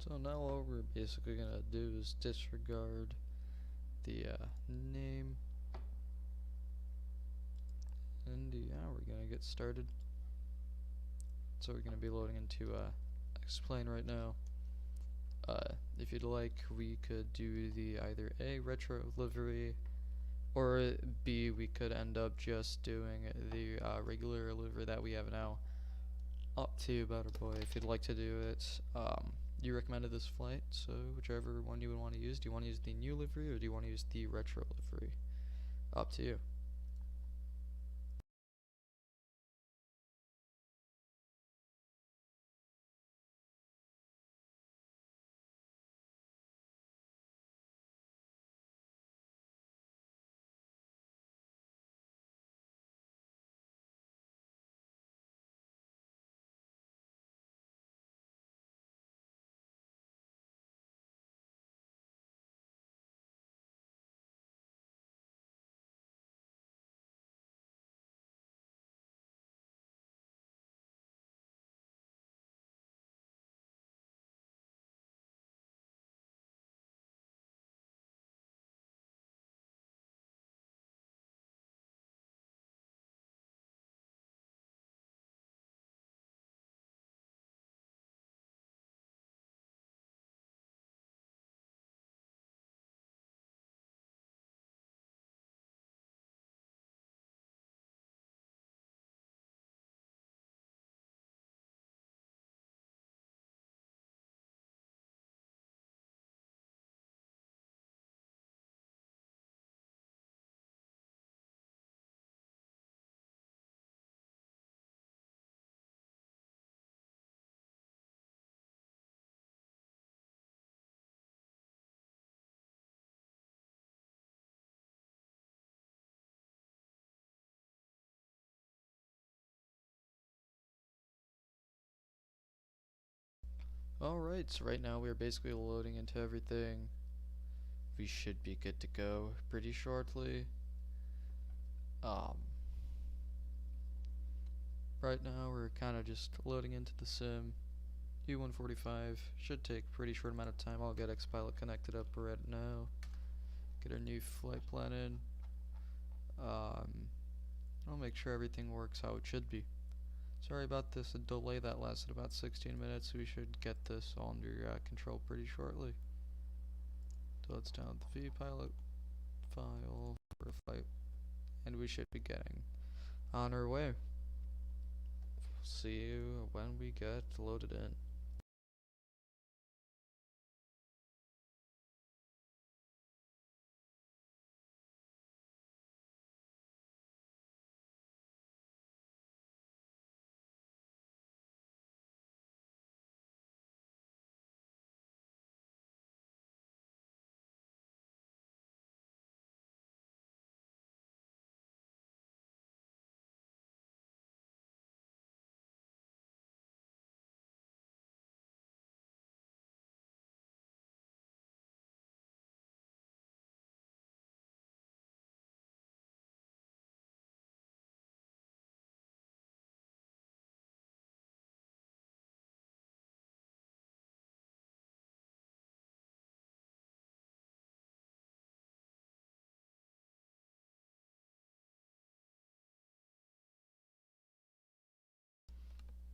So now what we're basically going to do is disregard the name, and yeah, we're going to get started. So we're going to be loading into explain right now. If you'd like, we could do the either A, retro livery, or B, we could end up just doing the regular livery that we have now. Up to you, Better Boy, if you'd like to do it. You recommended this flight, so whichever one you would want to use. Do you want to use the new livery, or do you want to use the retro livery? Up to you. Alright, so right now we're basically loading into everything. We should be good to go pretty shortly. Right now we're kind of just loading into the sim. E145 should take a pretty short amount of time. I'll get Xpilot connected up right now. Get our new flight plan in. I'll make sure everything works how it should be. Sorry about this, a delay that lasted about 16 minutes. We should get this all under control pretty shortly. So let's download the VPilot file for a flight, and we should be getting on our way. See you when we get loaded in.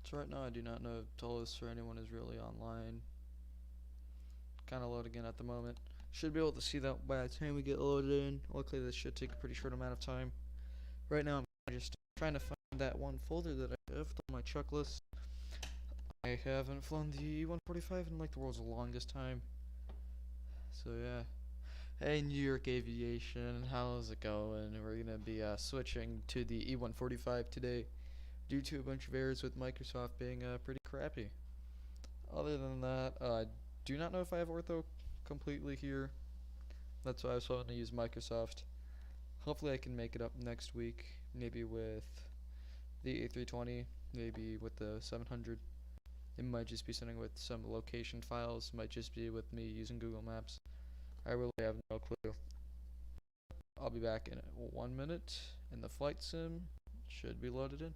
So right now I do not know if Tullis or anyone is really online. Kind of loading in at the moment. Should be able to see that by the time we get loaded in. Luckily this should take a pretty short amount of time. Right now I'm just trying to find that one folder that I have on my checklist. I haven't flown the E145 in like the world's longest time. So yeah. Hey New York Aviation, how's it going? We're gonna be switching to the E145 today due to a bunch of errors with Microsoft being pretty crappy. Other than that, I do not know if I have ortho completely here. That's why I was hoping to use Microsoft. Hopefully I can make it up next week, maybe with the A320, maybe with the 700. It might just be something with some location files, might just be with me using Google Maps. I really have no clue. I'll be back in 1 minute, and the flight sim should be loaded in.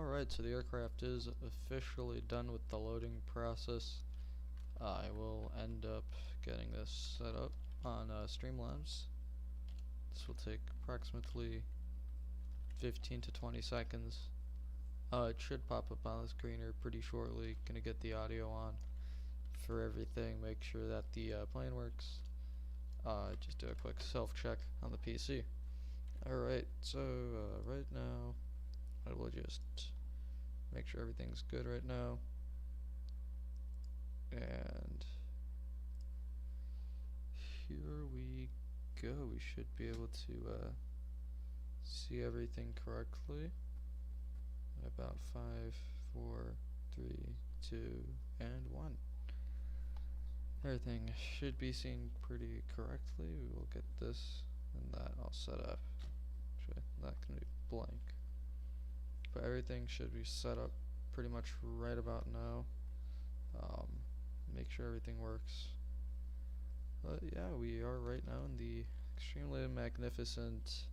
Alright, so the aircraft is officially done with the loading process. I will end up getting this set up on Streamlabs. This will take approximately 15 to 20 seconds. It should pop up on the screen here pretty shortly. Gonna get the audio on for everything, make sure that the plane works. Just do a quick self-check on the PC. Alright, so right now I will just make sure everything's good right now. And here we go. We should be able to see everything correctly. About 5, 4, 3, 2, and 1. Everything should be seen pretty correctly. We will get this and that all set up. Actually, that can be blank. But everything should be set up pretty much right about now. Make sure everything works. But yeah, we are right now in the extremely magnificent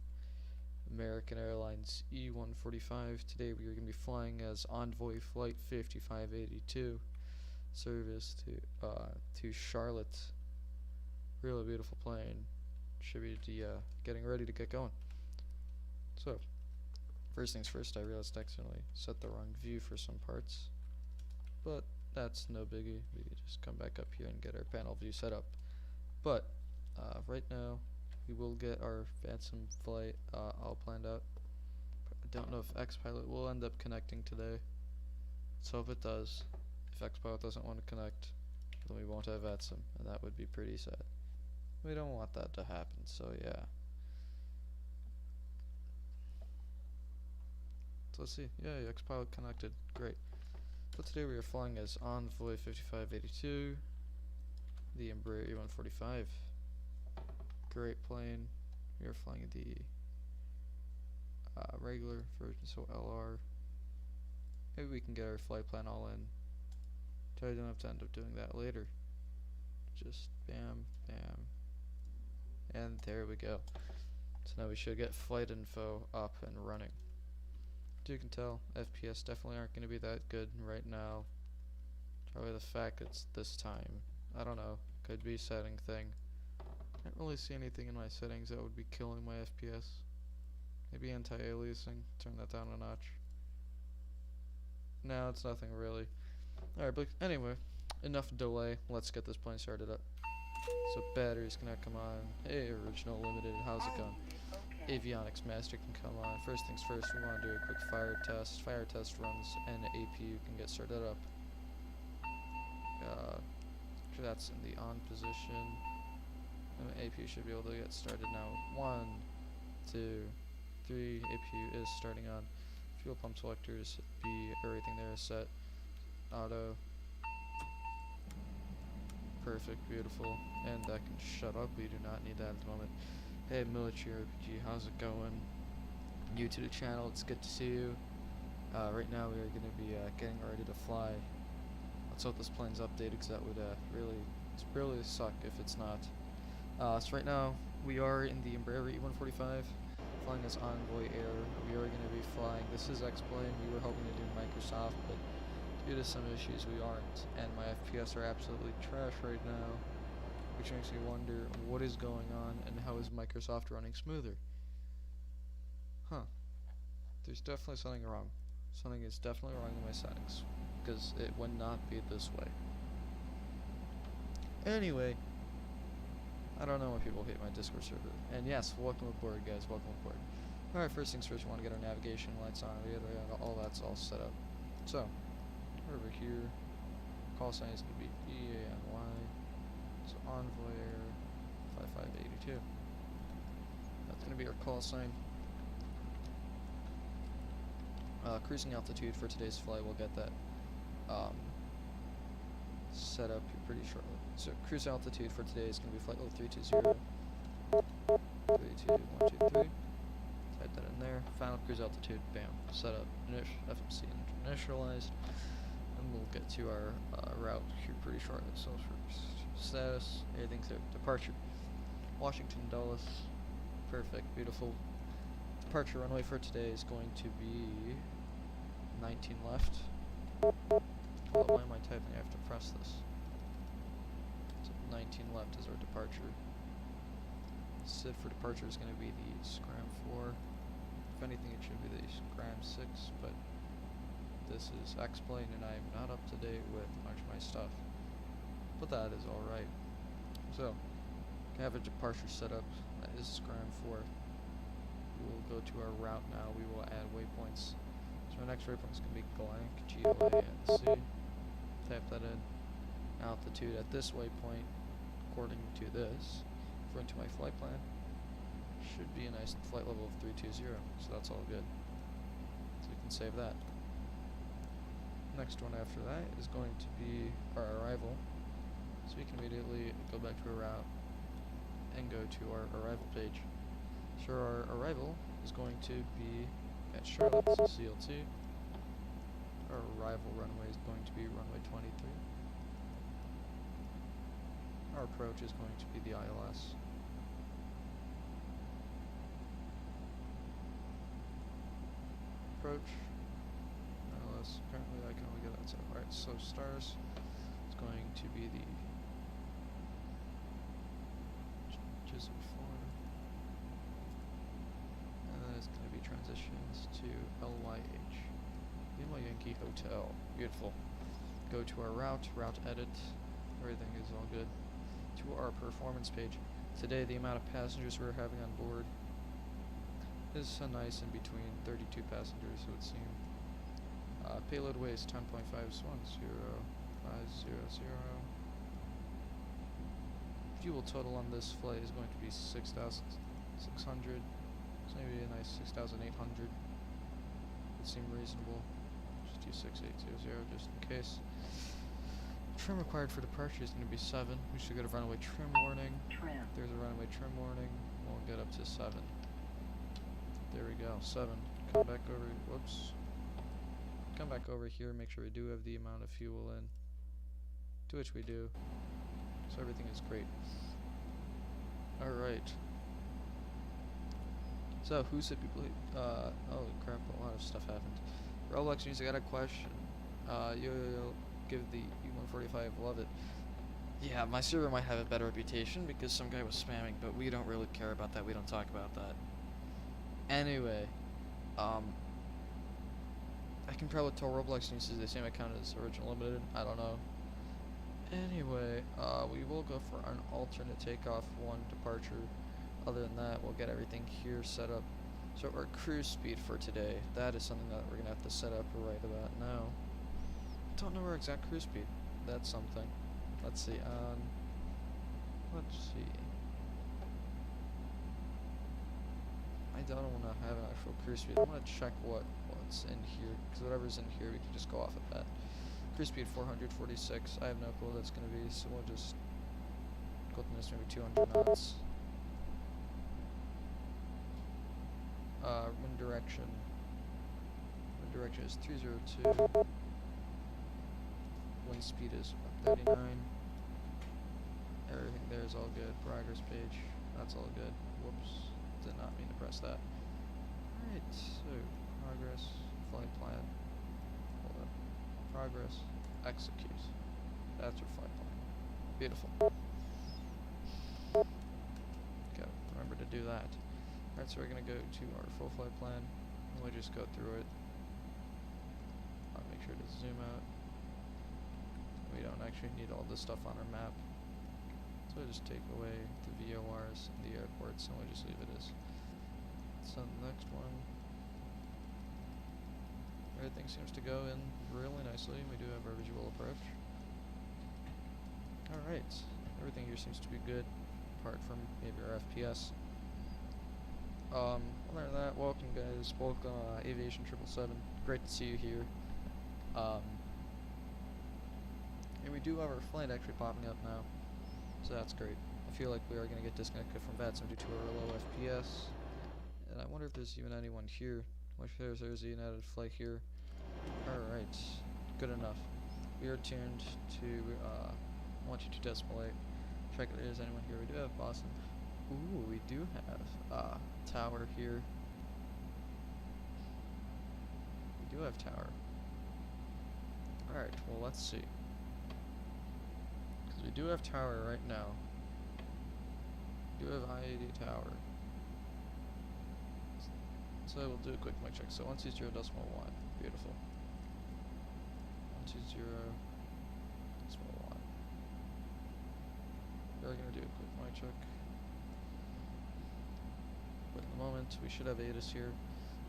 American Airlines E145. Today we are going to be flying as Envoy Flight 5582, service to Charlotte. Really beautiful plane. Should be getting ready to get going. So, first things first, I realized I accidentally set the wrong view for some parts, but that's no biggie. We can just come back up here and get our panel view set up. But right now, we will get our VATSIM flight all planned out. I don't know if Xpilot will end up connecting today. So if it does, if Xpilot doesn't want to connect, then we won't have VATSIM, and that would be pretty sad. We don't want that to happen, so yeah. So let's see. Yeah, Xpilot connected. Great. So today we are flying as Envoy 5582, the Embraer E145. Great plane. We are flying the regular version, so LR. Maybe we can get our flight plan all in, so I don't have to end up doing that later. Just bam, bam, and there we go. So now we should get flight info up and running. As you can tell, FPS definitely aren't going to be that good right now. Probably the fact it's this time. I don't know. Could be a setting thing. Can't really see anything in my settings that would be killing my FPS. Maybe anti-aliasing. Turn that down a notch. No, it's nothing really. Alright, but anyway, enough delay. Let's get this plane started up. So battery's gonna come on. Hey, Original Limited, how's it going? Avionics Master can come on. First things first, we want to do a quick fire test. Fire test runs, and the APU can get started up. Sure that's in the on position. And the APU should be able to get started now. 1, 2, 3. APU is starting on. Fuel pump selectors, B, everything there is set. Auto. Perfect, beautiful. And that can shut up. We do not need that at the moment. Hey, Military RPG, how's it going? New to the channel, it's good to see you. Right now we are going to be getting ready to fly. Let's hope this plane's updated, because that would really suck if it's not. So right now we are in the Embraer E145, flying as Envoy Air. We are going to be flying. This is X-Plane. We were hoping to do Microsoft, but due to some issues we aren't, and my FPS are absolutely trash right now, which makes me wonder what is going on and how is Microsoft running smoother. Huh. There's definitely something wrong. Something is definitely wrong in my settings, because it would not be this way. Anyway, I don't know why people hate my Discord server. And yes, welcome aboard, guys. Welcome aboard. Alright, first things first, we want to get our navigation lights on. All that's all set up. So, over here, call sign is going to be EANY. So Envoy Air 5582. That's going to be our call sign. Cruising altitude for today's flight, we'll get that set up here pretty shortly. So cruise altitude for today is going to be flight level 320. 32123. Type that in there. Final cruise altitude, bam, set up. FMC initialized. And we'll get to our route here pretty shortly. So for status, everything's there. Departure. Washington Dulles. Perfect, beautiful. Departure runway for today is going to be 19 left. Well, why am I typing? I have to press this. So 19 left is our departure. SID for departure is going to be the Scram 4. If anything, it should be the Scram 6, but this is X-Plane and I'm not up to date with much of my stuff. But that is alright. So, I have a departure set up. That is Scram 4. We will go to our route now. We will add waypoints. So our next waypoint is going to be blank, G-O-A-N-C. Type that in. Altitude at this waypoint, according to this, according to my flight plan, should be a nice flight level of 320. So that's all good. So we can save that. Next one after that is going to be our arrival. So we can immediately go back to our route and go to our arrival page. So our arrival is going to be at Charlotte, so CLT. Our arrival runway is going to be runway 23. Our approach is going to be the ILS. Approach. ILS. Apparently I can only get that set up. Alright, so stars is going to be the and then it's going to be transitions to LYH. Lima Yankee Hotel. Beautiful. Go to our route edit. Everything is all good. To our performance page. Today the amount of passengers we're having on board is nice in between 32 passengers, it would seem. Payload weight is 10.5 Fuel total on this flight is going to be 6,600. So maybe a nice 6,800. Would seem reasonable. Just do 6800 just in case. Trim required for departure is going to be 7. We should get a runway trim warning. There's a runway trim warning. We'll get up to 7. There we go. 7. Come back over. Whoops. Come back over here. Make sure we do have the amount of fuel in. To which we do. So everything is great. Alright. So, who said people... oh crap, a lot of stuff happened. Roblox News, I got a question. Yo, give the E145, love it. Yeah, my server might have a better reputation because some guy was spamming, but we don't really care about that, we don't talk about that. Anyway, I can probably tell Roblox News is the same account as Original Limited, I don't know. Anyway, we will go for an alternate takeoff, 1 departure. Other than that, we'll get everything here set up. So our cruise speed for today, that is something that we're going to have to set up right about now. Don't know our exact cruise speed. That's something. Let's see, let's see. I don't want to have an actual cruise speed. I want to check what's in here, because whatever's in here, we can just go off of that. Cruise speed 446. I have no clue what that's going to be, so we'll just go to this maybe 200 knots. Wind direction. Wind direction is 302. Wind speed is 39. Everything there is all good. Progress page. That's all good. Whoops. Did not mean to press that. Alright, so progress, flight plan. Hold up. Progress, execute. That's your flight plan. Beautiful. Okay, remember to do that. Alright, so we're going to go to our full flight plan, and we'll just go through it. I'll make sure to zoom out. We don't actually need all this stuff on our map. So we'll just take away the VORs and the airports, and we'll just leave it as. So the next one. Everything seems to go in really nicely. We do have our visual approach. Alright, everything here seems to be good, apart from maybe our FPS. Other than that, welcome guys, welcome Aviation 777, great to see you here. And we do have our flight actually popping up now, so that's great. I feel like we are going to get disconnected from VATSIM due to our low FPS, and I wonder if there's even anyone here. What if there's a United flight here? Alright, good enough. We are tuned to 122.8. Check if there's anyone here. We do have Boston. Ooh, we do have tower here. We do have tower. Alright, well, let's see. Because we do have tower right now. We do have IAD tower. So we'll do a quick mic check. So 120.1. Beautiful. 120.1. We're going to do a quick mic check. But in the moment, we should have ASUS here.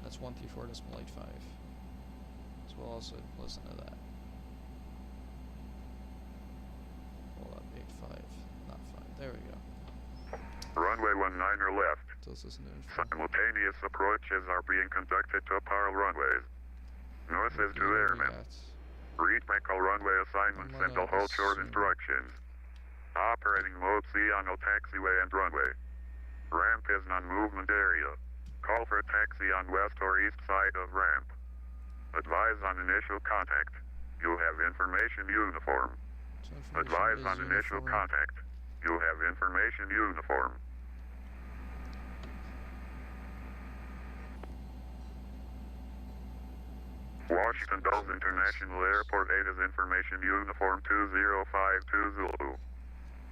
That's 134.85. So we'll also listen to that. Hold up, 85, not 5. There we go. Runway 19er left. So let's listen to it. Simultaneous approaches are being conducted to parallel runways. North is 2 airmen. Read Michael runway assignments and will hold short instructions. Operating mode C on no taxiway and runway. Ramp is non-movement area. Call for taxi on west or east side of ramp. Advise on initial contact. You have information uniform. Advise on initial contact. You have information uniform. Washington Dulles International Airport 8 is information uniform 2052 Zulu.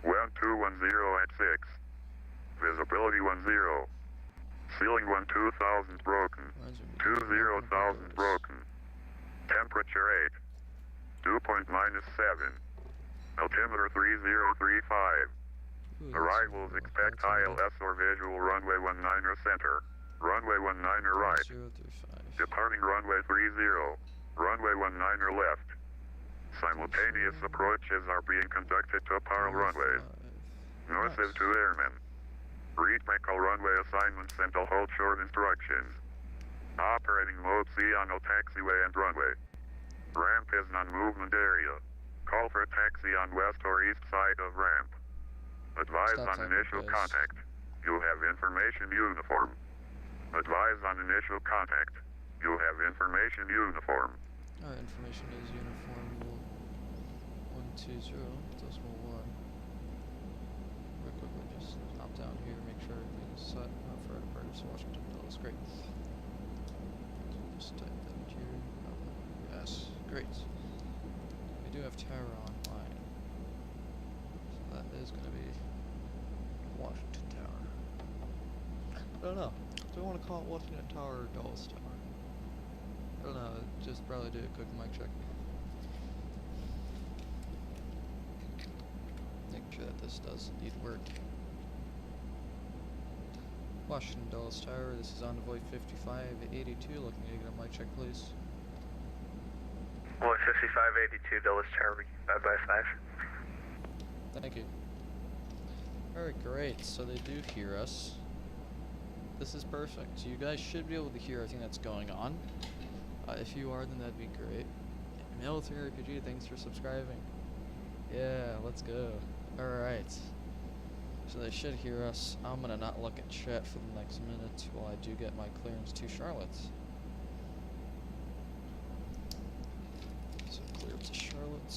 1210 at 6. Visibility 10. Ceiling 12,000 broken. 20,000 broken. Temperature 8. Dew point -7. Altimeter 3035. Arrivals expect ILS or visual runway 19er center. Runway 19er right. 035. Departing runway 30. Runway 19er left. Simultaneous approaches are being conducted to parallel runways. North is 2 airmen. Read Michael runway assignments and will hold short instructions. Operating mode C on no taxiway and runway. Ramp is non-movement area. Call for taxi on west or east side of ramp. Advise on initial contact. You have information uniform. Advise on initial contact. You have information uniform. Alright, information is uniform. We'll 120.1. Real quickly, just hop down here, make sure everything's set up for departures to Washington. That looks great. So just type that into here. Oh, yes, great. We do have tower online. So that is going to be Washington Tower. I don't know. Do I want to call it Washington Tower or Dulles Tower? I don't know, just probably do a quick mic check. Make sure that this does indeed work. Washington Dulles Tower, this is Envoy 5582, looking to get a mic check, please. Envoy 5582, Dulles Tower, 5x5. Thank you. Alright, great, so they do hear us. This is perfect. So you guys should be able to hear everything that's going on. If you are, then that'd be great. Military RPG, thanks for subscribing. Yeah, let's go. Alright. So they should hear us. I'm gonna not look at chat for the next minute while I do get my clearance to Charlotte. So clear to Charlotte.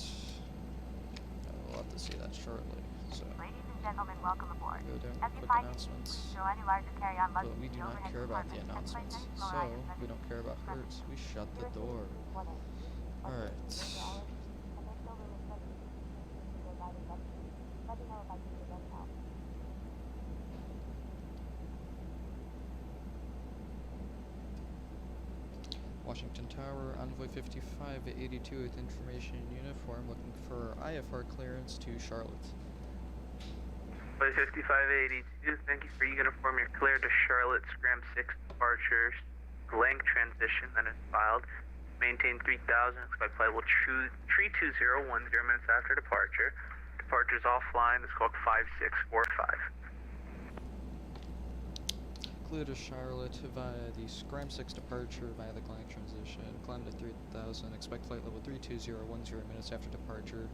We'll have to see that shortly. So Ladies and gentlemen, welcome aboard. go down As to you quick find announcements. show any larger carry-on luggage But we do in not overhead care about the compartments and announcements. place any So smaller items we don't care about hurts. We shut the door. Alright. Washington Tower, Envoy 5582 with information uniform, looking for IFR clearance to Charlotte. Envoy 5582, thank you for your uniform. You're cleared to Charlotte, Scram 6 departures. Blank transition that is filed. Maintain 3000, expect flight will 32010 minutes after departure. Departure's offline, it's called 5645. Clear to Charlotte via the Scram 6 departure via the Blank transition. Climb to 3000, expect flight level 32010 minutes after departure.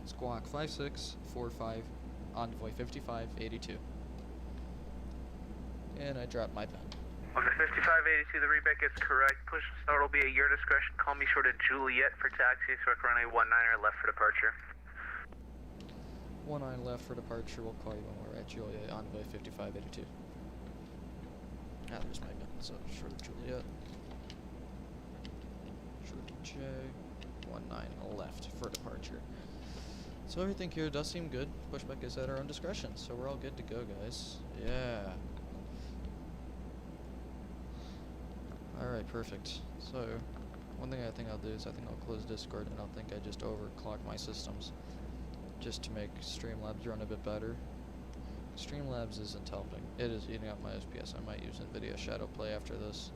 Squawk 5645, Envoy 5582. And I dropped my pen. On the 5582, the readback is correct. Push and start will be at your discretion. Call me short of Juliet for taxi. Expect runway 19er left for departure. 19 left for departure. We'll call you when we're at Juliet, Envoy 5582. Ah, there's my gun. So short of Juliet. Short of J. 19 left for departure. So everything here does seem good. Pushback is at our own discretion, so we're all good to go, guys. Yeah. Alright, perfect. So, one thing I think I'll do is I think I'll close Discord, and I'll think I just overclock my systems just to make Streamlabs run a bit better. Streamlabs isn't helping. It is eating up my FPS. I might use NVIDIA Shadowplay after this.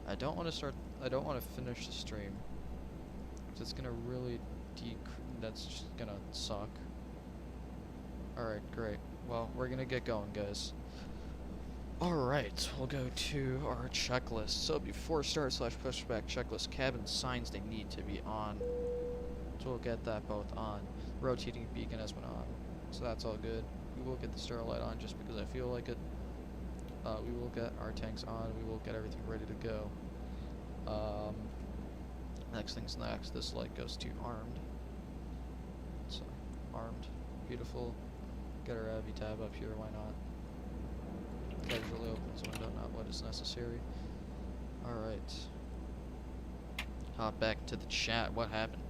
I don't want to finish the stream. 'Cause it's gonna really that's just gonna suck. Alright, great. Well, we're gonna get going, guys. Alright, we'll go to our checklist. So before start / pushback checklist, cabin signs they need to be on. So we'll get that both on. Rotating beacon has been on. So that's all good. We will get the Starlight on just because I feel like it. We will get our tanks on. We will get everything ready to go. Next thing's next. This light goes to armed. So, armed. Beautiful. Get our Avi tab up here, why not? Casually opens window, not what is necessary. Alright. Hop back to the chat. What happened?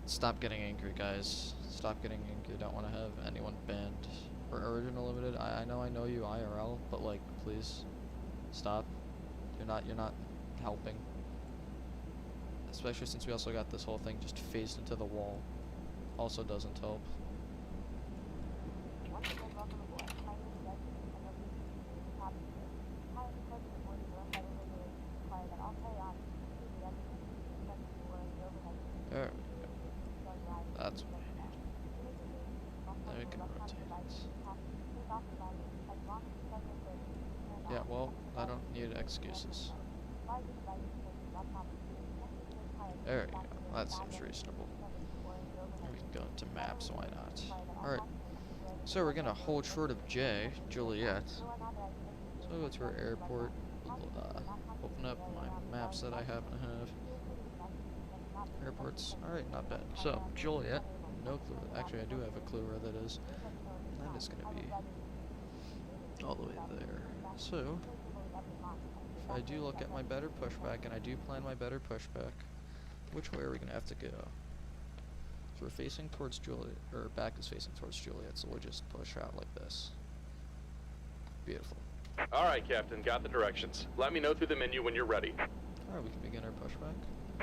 Stop getting angry, guys. Stop getting angry. Don't want to have anyone banned. Or original limited. I know you IRL, but like, please stop. You're not helping. Especially since we also got this whole thing just phased into the wall. Also doesn't help. Once again, welcome aboard. My name is Z390 Motherboard. Highly appropriate boarding room by regulations require that all carry-on be everything except for the overhead. There we go. That's why. Then we can rotate. Yeah, well, I don't need excuses. There we go. That seems reasonable. We can go into maps, why not? Alright. So we're gonna hold short of Juliet. So I'll go to our airport. Open up my maps that I happen to have. Airports. Alright, not bad. So, Juliet. No clue. Actually, I do have a clue where that is. That is gonna be all the way there. So, if I do look at my better pushback, and I do plan my better pushback, which way are we gonna have to go? So we're facing towards Juliet, or back is facing towards Juliet, so we'll just push out like this. Beautiful. Alright, Captain, got the directions. Let me know through the menu when you're ready. Alright, we can begin our pushback.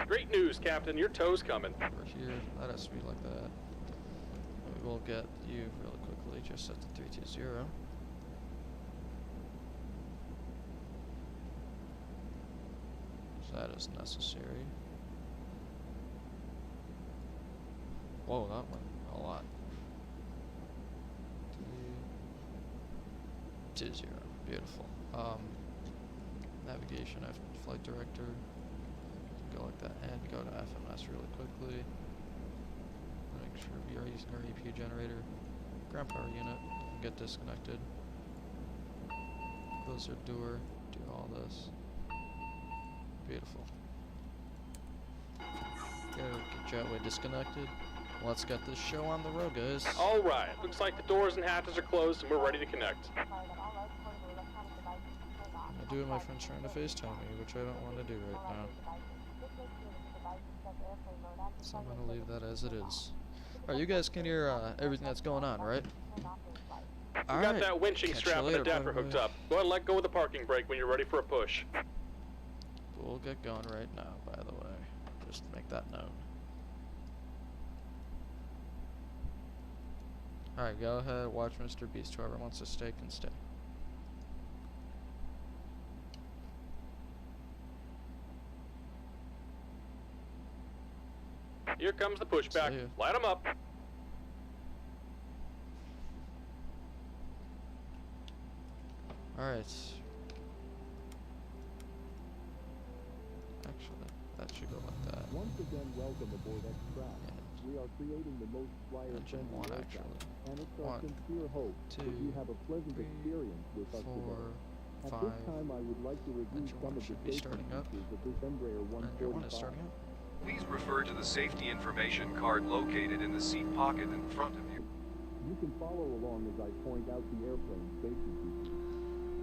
Great news, Captain, your tow's coming. Over here, that has to be like that. And we will get you really quickly, just set to 320. So that is necessary. Whoa, that went a lot. 320, beautiful. Navigation, flight director. Go like that and go to FMS really quickly. Make sure we are using our EP generator. Ground power unit, get disconnected. Close our door, do all this. Beautiful. Get jetway disconnected. Let's get this show on the road, guys. Alright, looks like the doors and hatches are closed and we're ready to connect. I'm doing my friend's trying to FaceTime me, which I don't want to do right now. So I'm gonna leave that as it is. Alright, you guys can hear everything that's going on, right? We got that winching strap and adapter hooked up. Go ahead and let go of the parking brake when you're ready for a push. We'll get going right now, by the way. Just make that known. Alright, go ahead, watch Mr. Beast. Whoever wants to stay can stay. Here comes the pushback. Light them up. Alright. Actually, that should go like that. Once again, welcome aboard X-Track. We are creating the most Engine flyer-friendly one, aircraft, actually. and it's our 1, sincere hope that 2, you have a pleasant 3, experience with us 4, today. At 5. this time, I would like to review Engine some one of the should be safety starting up. features of this Embraer Engine 1 is 145. starting up. Please refer to the safety information card located in the seat pocket in front of you. You can follow along as I point out the airplane's safety features.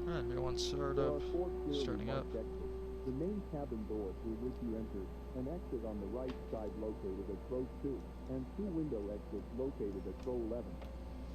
Alright, everyone's started There up. are 4 clearly Starting up. marked exits. The main cabin door through which you enter an exit on the right side located at throw 2, and 2 window exits located at throw 11.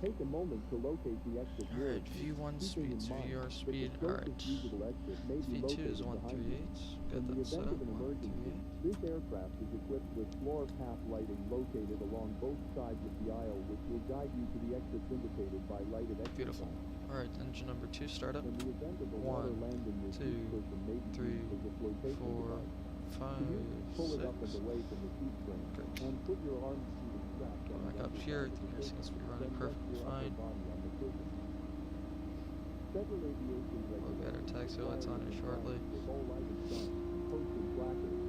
Take a moment to locate the exit Alright, nearest you, V1 keeping speeds, in mind VR that the speed, closest alright. usable exit may be V2 is located behind you. 138. In Got the that set event up. of an emergency, 138. this aircraft is equipped with floor path lighting located along both sides of the aisle, which will guide you to the exits indicated by lighted exit Beautiful. signs. Alright, engine number 2 start up. In the event of a 1, water landing, your 2, seat cushion may be 3, used as a flotation 4, device. 5, To use it, pull it up and 6. away from the seat frame, Great. and put your arms through the straps on Back the up underside here, of the everything cushion. seems to be running Then rest perfectly your upper fine. body on the cushion. Federal aviation We'll get our regulations taxi require lights on that here the shortly. flyers with all lighted signs, posted placards,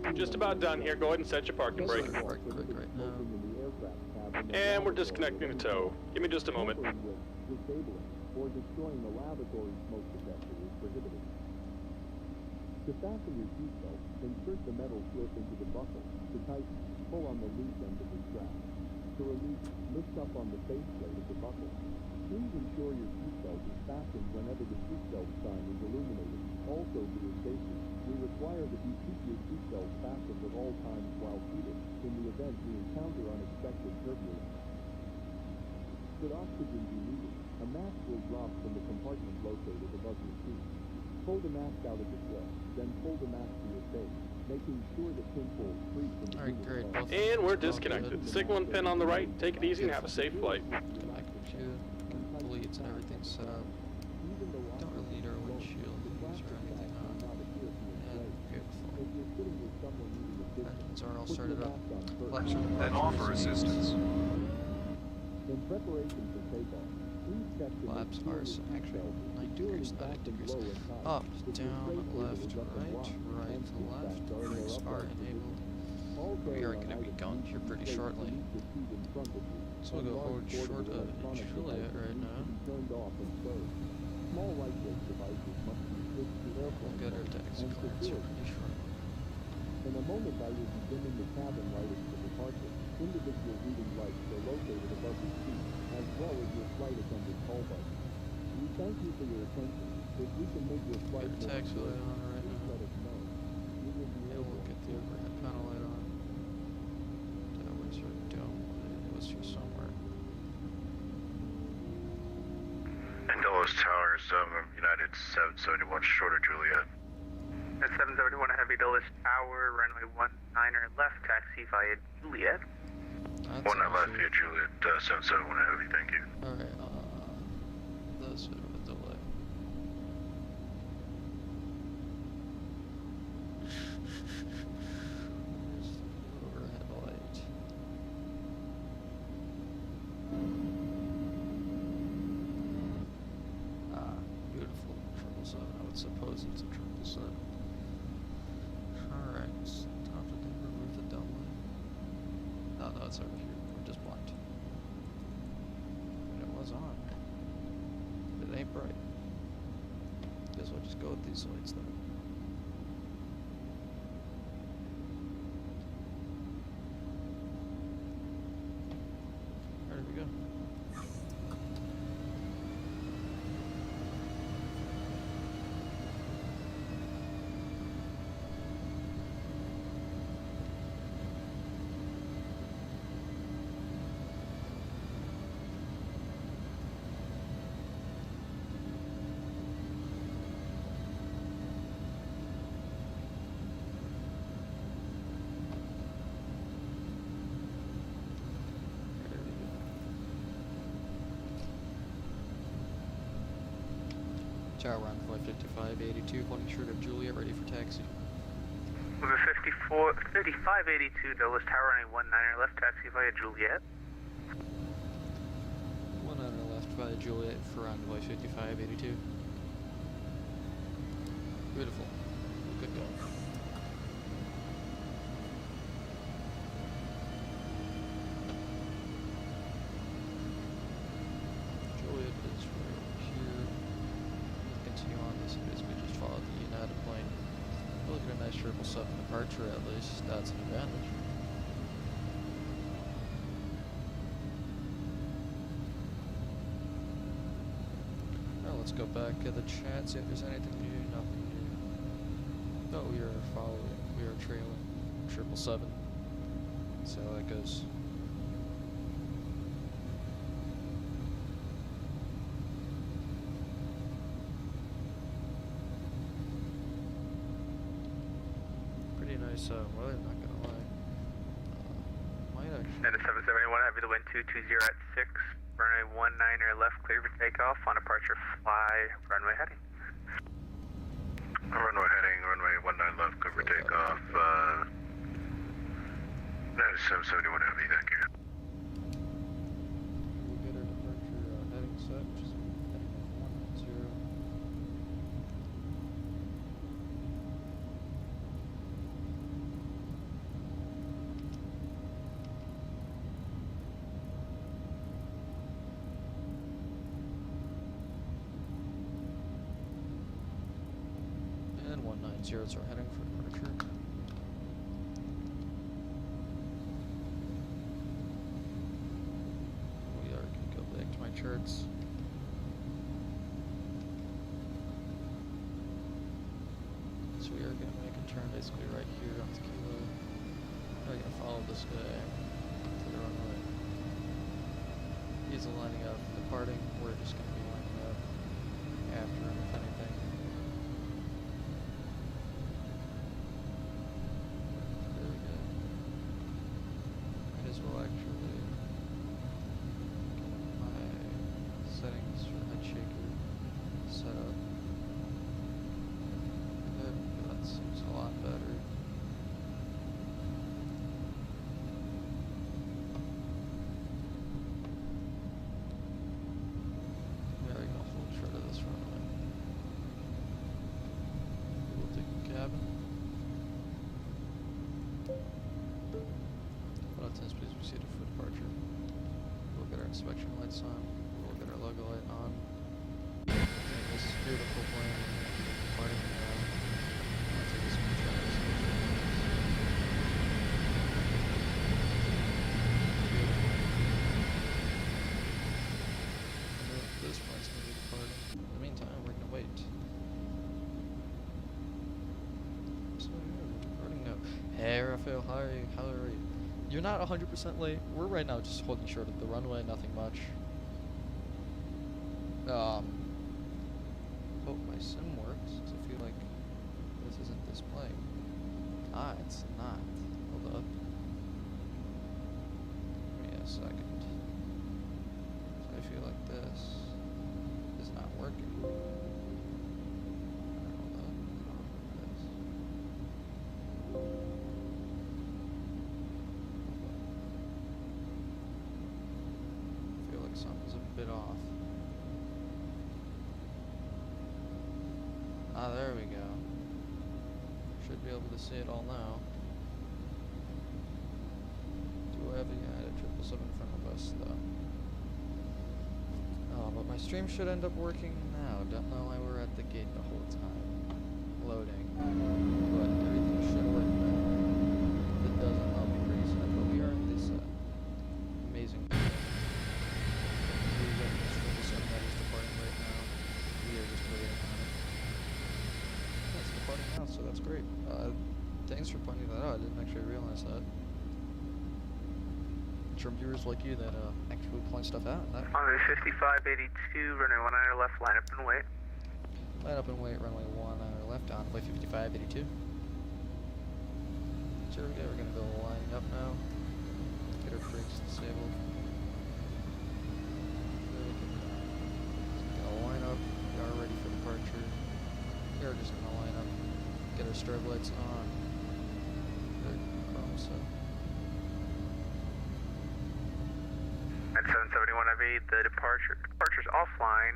and Just two about numbered done here. Go ahead and set your parking brake. Federal law Parking brake prohibits right now. smoking in the aircraft cabin And we're lavatory disconnecting of the any tow. kind. Give me just a moment. Tampering with, disabling, or destroying a lavatory smoke detector is prohibited. To fasten your seatbelt, insert the metal clip into the buckle. To tighten, pull on the loose end of the strap. To release, lift up on the faceplate of the buckle. Please ensure your seatbelt is fastened whenever the seatbelt sign is illuminated. Also, for your safety, we require that you keep your seatbelt fastened at all times while seated, in the event we encounter unexpected turbulence. Should oxygen be needed, a mask will drop from the compartment located above your seat. Pull the mask out of the clip, then pull the mask to your face, making sure the pinhole is free from the Alright, unit great. above. Both And we're all good. disconnected. Signal and pin on the right. Take it easy and have a safe flight. Got my computer, bleeds and everything set up. Don't really need our windshield or anything on. And beautiful. Engines are all started up. Flaps are Then offer assistance. In preparation for takeoff, please check the Flaps are actually 9 degrees, not 8 degrees. Up, down, left, right, right, left. Brakes are enabled. We are going to be going here pretty shortly. So we'll go forward short of Juliet right now. Small light brake devices must be switched to We'll airplane get our mode taxi and clearance here secured. pretty shortly. In a moment, I will be dimming the cabin lighting for departure. Individual reading lights are located above your seat, as well as your flight attendant call button. We thank you for your attention. If we can make your flight Got a more taxi secure, light on right please now. let us know. We will be Yeah, able we'll to get the overhead panel light on. That was our dome. It was here somewhere. Dulles Towers, United 771 short of Juliet. At 771 Heavy Dulles Tower, runway 19er left, taxi via Juliet. That's One that left actually- via Juliet, 771 Heavy, thank you. Alright, that's a bit of a delay. Where's the overhead light? Ah, beautiful. 777. I would suppose it's a 777. Alright, stop it and remove the dumb light. No, it's over here. We're just blind. It was on. It ain't bright. Guess I'll just go with these lights then. There we go. There we go. Tower on 55582, holding short of Juliet, ready for taxi. Moving 3582 Dulles Tower, runway 19er left, taxi via Juliet. 1 on our left via Juliet for envoy 5582. Beautiful. Good going. Juliet is right here. We'll continue on this as we just follow the United plane. We'll get a nice 777 departure at least. That's an advantage. Now let's go back to the chat, see if there's anything new. Nothing new. No, we are following. We are trailing. 777. See how that goes. Pretty nice weather, not gonna lie. Might actually. And a 771, heavy to wind 220 at 6. Runway 19er left, clear for takeoff. On departure, fly runway heading. Runway heading, runway 19 left, clear for takeoff. 771 heavy, thank you. We'll get our departure heading set, which is heading of 190. And 190 is our heading for departure. We are gonna go back to my charts. So we are gonna make a turn basically right here on Tequila. We're gonna follow this guy to the runway. He's lining up, departing. We're just gonna be lining up after him, if anything. Very good. Might as well actually get my settings for head shaker set up. Good, that seems a lot better. We are gonna hold short of this runway. We'll take the cabin. Flight attendants, please proceed for departure. We'll get our inspection lights on. We'll get our logo light on. And this beautiful plane departing now. I'll take this picture of this picture. Beautiful. This plane's gonna be departing. In the meantime, we're gonna wait. So yeah, we're departing now. Hey Raphael, how are you? You're not 100% late. We're right now just holding short of the runway, nothing much. Hope my sim works, 'cause I feel like this isn't displaying. Ah, it's not. Hold up. Give me a second. So I feel like this is not working. Hold up. This. I feel like something's a bit off. Ah, there we go. Should be able to see it all now. Do have a United 777 in front of us, though. Oh, but my stream should end up working now. Don't know why we're at the gate the whole time. Loading. But everything should work now. If it doesn't, I'll be pretty sad. But we are in this amazing. We're getting this 777 that is departing right now. We are just waiting on it. It's departing now, so that's great. Thanks for pointing that out. I didn't actually realize that. From viewers like you that actually point stuff out. On the 5582, runway 19er left, line up and wait. Line up and wait, runway 19er left on way 5582. So here we go, we're gonna go lining up now. Get our brakes disabled. Gonna line up, we are ready for departure. We are just gonna line up, get our strobe lights on. Good, chrome set. At 771 heavy, the departure's offline.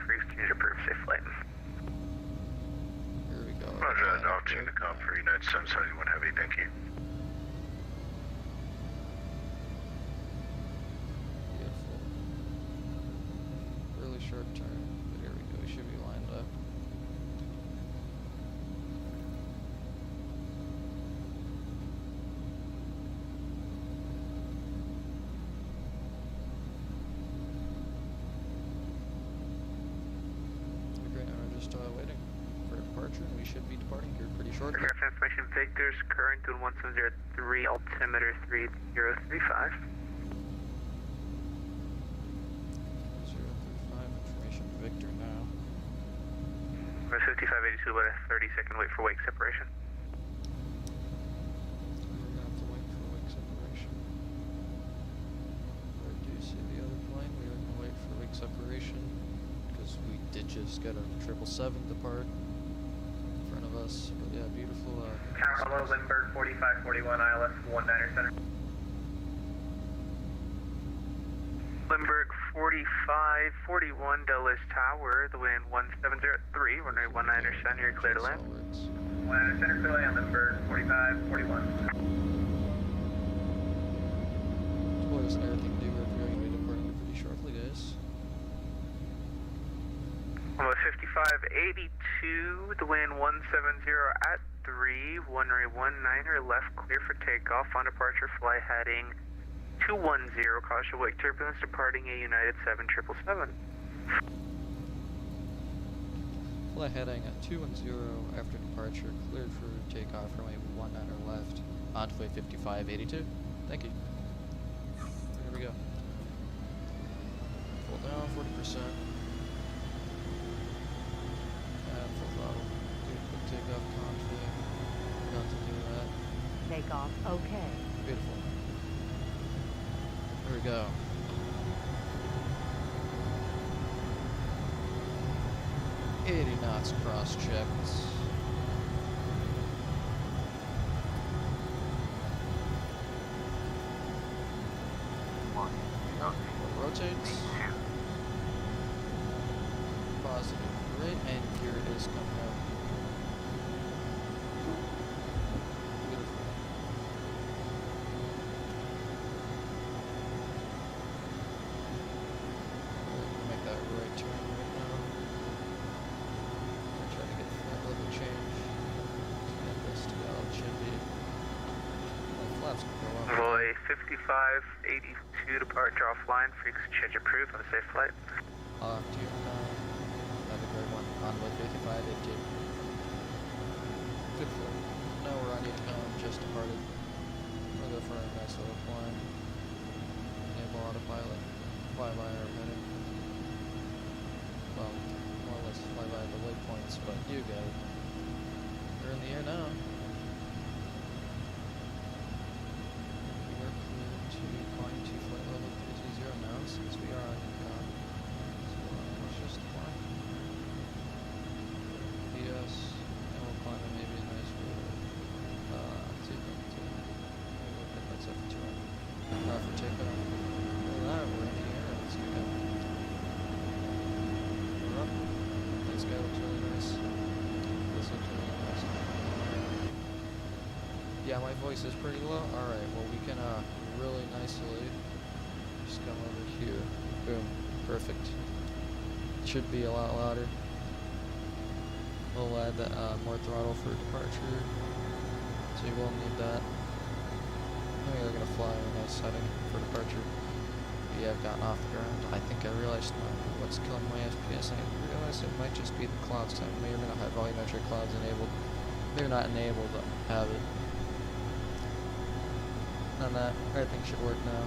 Please continue to approve safe flight. Here we go. Roger that, opportunity to come for United 771 heavy, thank you. Beautiful. Really sharp turn, but here we go, we should be lined up. Waiting for departure, and we should be departing here pretty shortly. Air transmission Victor's current to 1703, altimeter 3035. 035, information Victor now. 5582, about a 30-second wait for wake separation. We're gonna have to wait for wake separation. Where do you see the other plane? We are gonna wait for wake separation because we did just get a 777 depart in front of us. But yeah, beautiful. Hello, Lindbergh 4541, ILS 19er Center. Lindbergh 4541, Dulles Tower, the wind 1703, runway 19er Center, you're clear to land. 19er Center, clear to land, Lindbergh 4541. Spoilers and everything do we're going to be departing pretty shortly, guys. 5582, the wind 170 at 3, runway 19er, left clear for takeoff, on departure fly heading 210, caution wake turbulence departing a United 7777. Fly heading at 210 after departure, cleared for takeoff, runway 19er left, on to way 5582. Thank you. Here we go. Full down, 40%. And full throttle. Do a quick takeoff config. Forgot to do that. Takeoff, okay. Beautiful. Here we go. "80 knots cross-checked. Rotates. Positive rate, and gear is coming out. Beautiful. Make that right turn right now. Gonna try to get that little change. Get this to how it should be. The flaps can go up. Boy, 5582, departure offline, frequency change approved, have a safe flight. Off to your Navigator 1 on with 5582. Good flow. Now we're on Unicom, just departed. We'll go for a nice little climb. Enable autopilot. Fly by our heading. Well, more or less fly by the waypoints, but you get it. We're in the air now. We are clear to climb to flight level 320 now, since we are on Unicom. Let's just climb. PS, and we'll climb it maybe a nice road. Maybe that's up for 200. For takeoff. Look at that, we're in the air. Let's go. We're up. This guy looks really nice. This looks really nice. Yeah, my voice is pretty low. Alright, well we can really nicely just come over here. Boom. Perfect. Should be a lot louder. We'll add that, more throttle for departure, so you will need that. I think we're gonna fly a nice heading for departure. We have gotten off the ground. I think I realized what's killing my FPS. I realized it might just be the clouds. I may or may not have volumetric clouds enabled. Maybe not enabled, but have it. And that, everything should work now.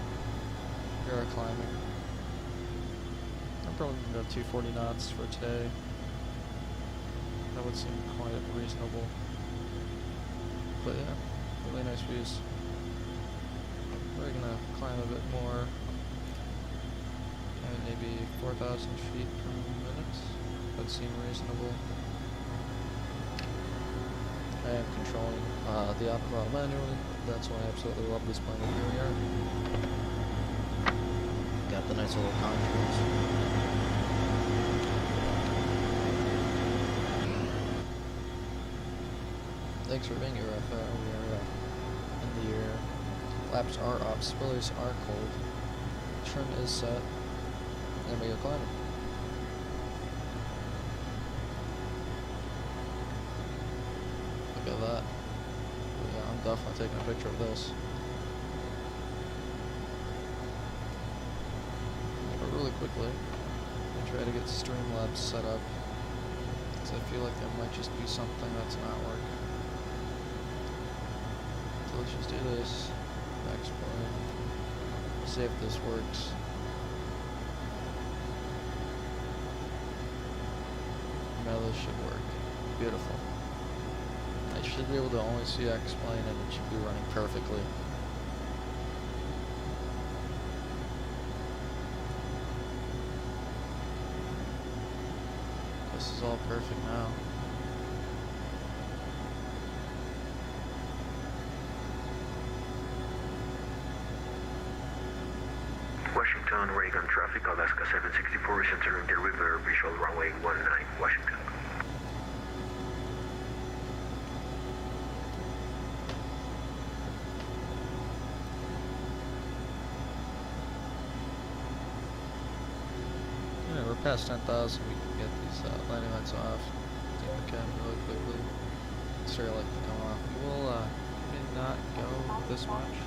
We are climbing. I'm probably gonna go 240 knots for today. That would seem quite reasonable. But yeah, really nice views. We're gonna climb a bit more. Maybe 4,000 feet per minute. That would seem reasonable. I am controlling the autopilot manually. That's why I absolutely love this plane. Here we are. Got the nice little contours. Thanks for being here, Rafa. We are in the air. Flaps are up, spoilers are cold. Trim is set. And we go climbing. Look at that. Yeah, I'm definitely taking a picture of this. But really quickly, I try to get Streamlabs set up. Because I feel like there might just be something that's not working. let's just do this. Backspline. See if this works. Now this should work. Beautiful. I should be able to only see X-Plane and it should be running perfectly. This is all perfect now. Washington, Reagan traffic, Alaska 764 is entering the river, visual runway 19, Washington. Yeah, we're past 10,000. We can get these landing lights off. Take the cabin really quickly. Straight light can come off. We will maybe not go this much.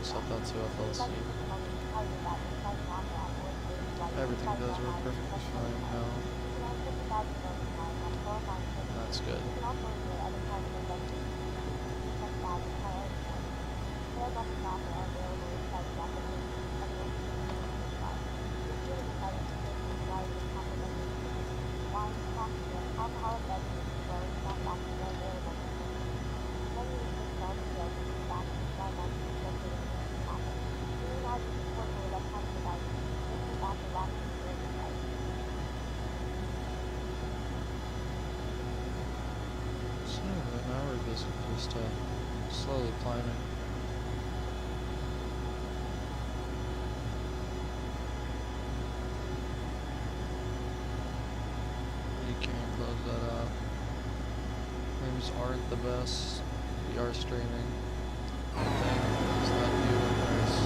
Swap out to FLC. Everything does work perfectly fine now. That's good. So right now we're basically just slowly climbing. You can close that out. Frames aren't the best. We are streaming. It's not view nice.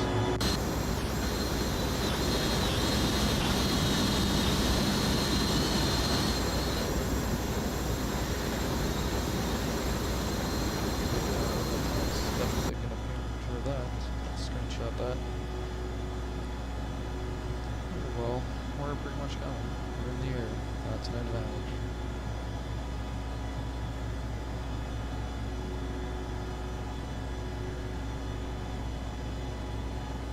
Definitely gonna picture that. Screenshot that. Well, we're pretty much going. We're in the air. That's an advantage.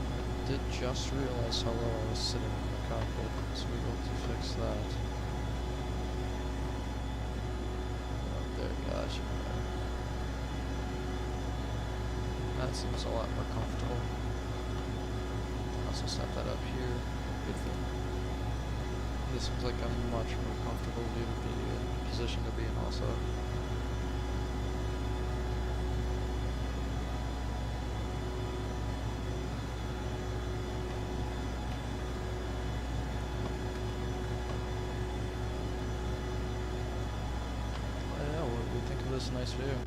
I did just realize how low I was sitting in the cockpit, so we got to fix that. Oh, there, gotcha. That seems a lot more comfortable. Also set that up here. Good thing. This seems like I'm much more comfortable due to the position to be in also. Yeah, what do you think of this nice view?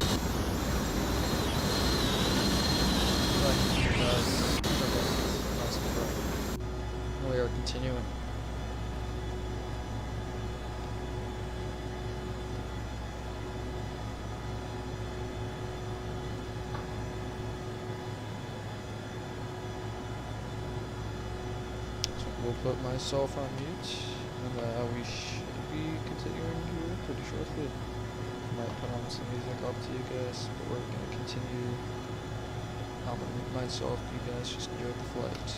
We are continuing. So we'll put myself on mute, and we should be continuing here pretty shortly. Might put on some music up to you guys, but we're gonna continue. I'll mute myself. You guys just enjoy the flight.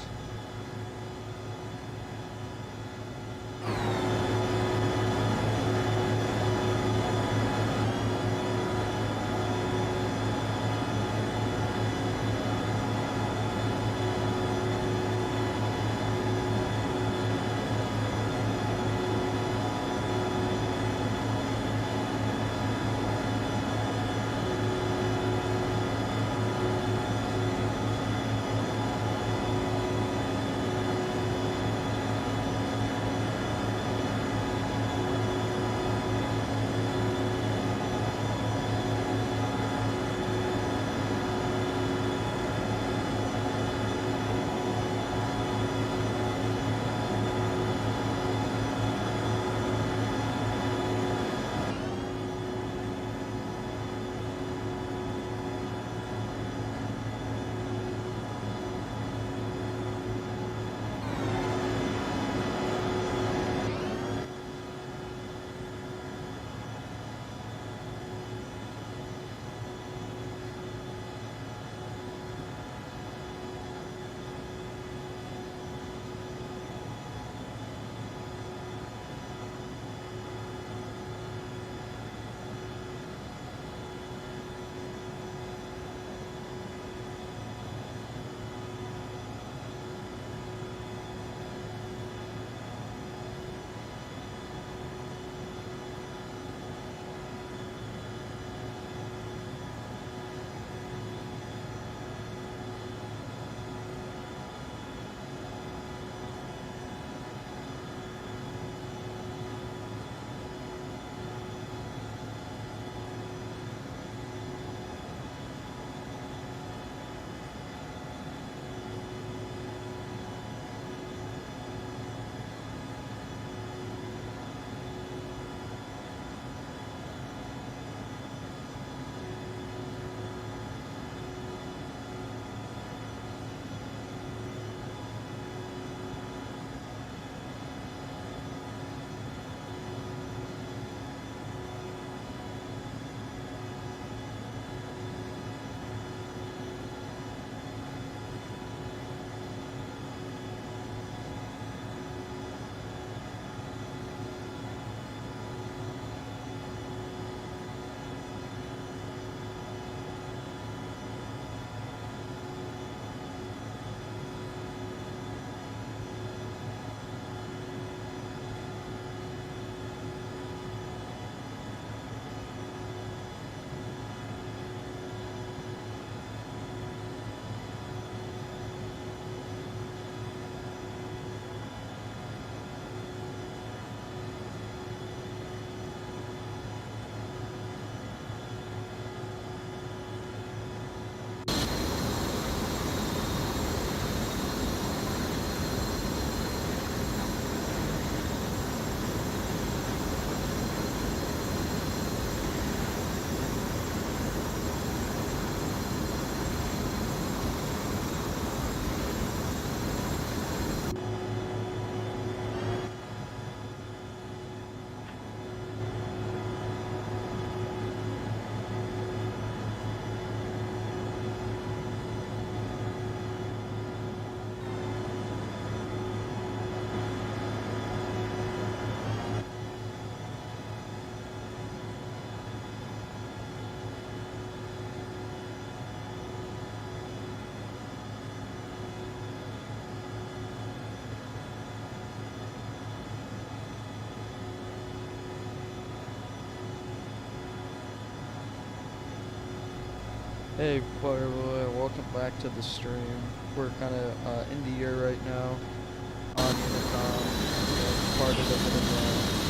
Hey, boy, welcome back to the stream. We're kind of in the air right now on intercom. Departed a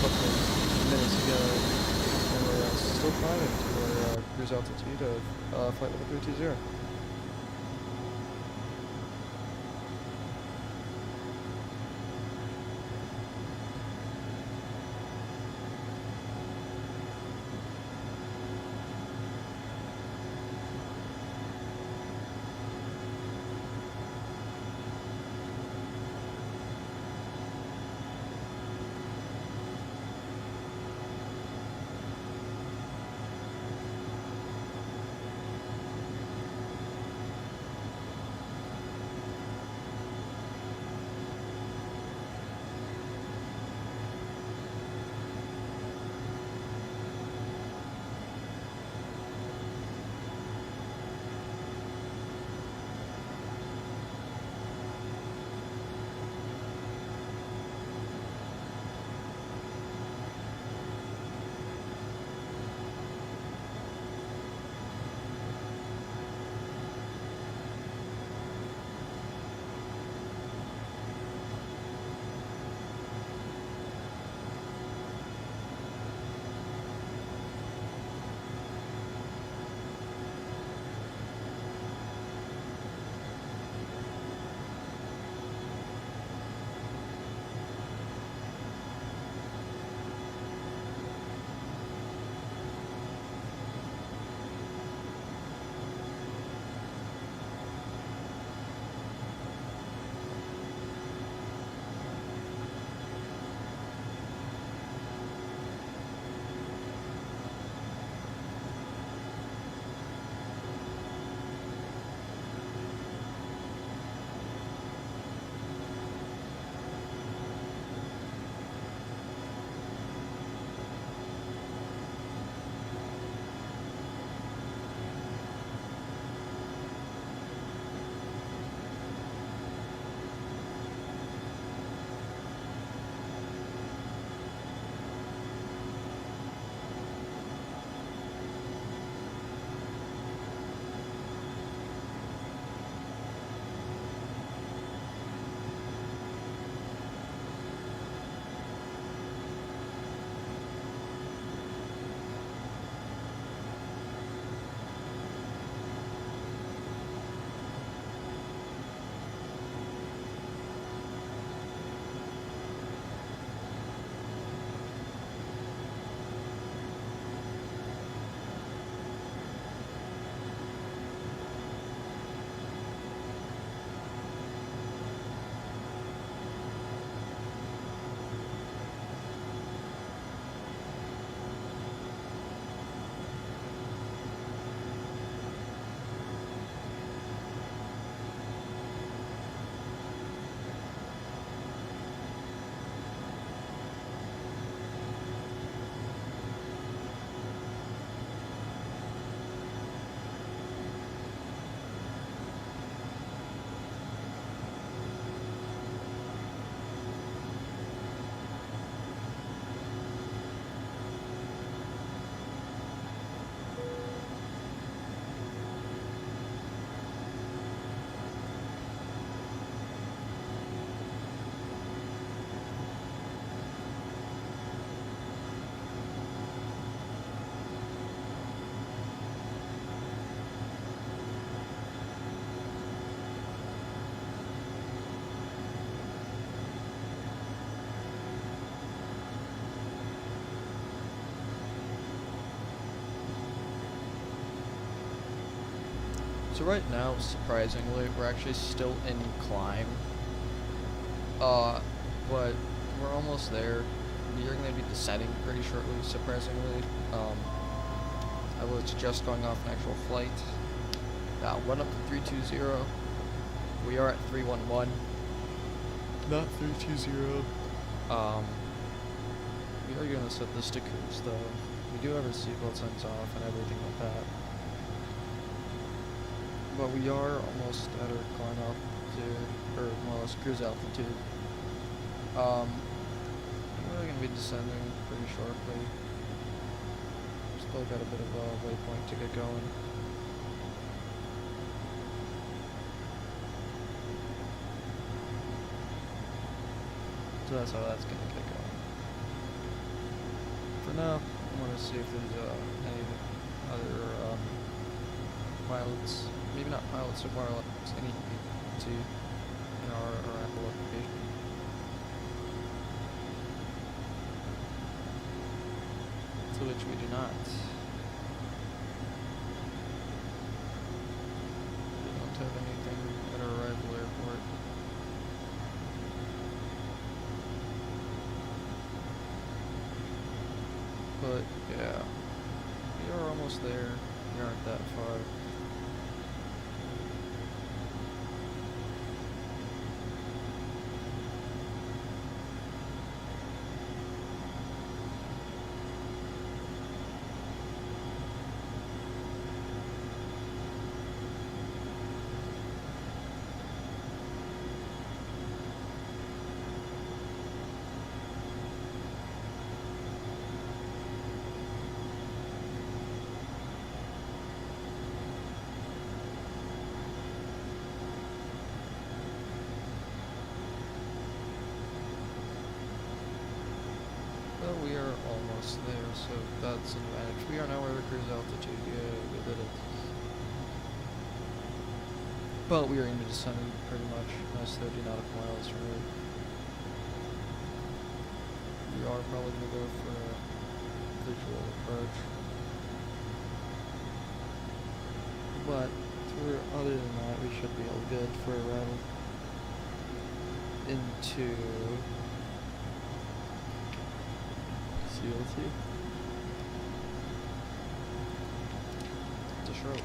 couple of minutes ago, and we're still climbing to our cruise altitude of flight level 320. So right now, surprisingly, we're actually still in climb. But we're almost there. We're going to be descending pretty shortly, surprisingly. I was just going off an actual flight. Went up to 320. We are at 311. Not 320. We are going to set this to cruise, though. We do have our seatbelt signs off and everything like that. But we are almost at our climb altitude, or more or less cruise altitude. We're going to be descending pretty shortly. Still got a bit of a waypoint to get going. So that's how that's gonna get going. For now, I want to see if there's any other pilots, maybe not pilots so far, like any to in our Apple location. To which we do not. We don't have anything at our arrival airport. But yeah, we are almost there. We aren't that far. Well, we are almost there, so that's an advantage. We are now at cruise altitude. Yeah, we did it. But we are going to be descending pretty much. That's 30 nautical miles from here. We are probably going to go for a visual approach. But other than that, we should be all good for arrival into CLT. To Charlotte.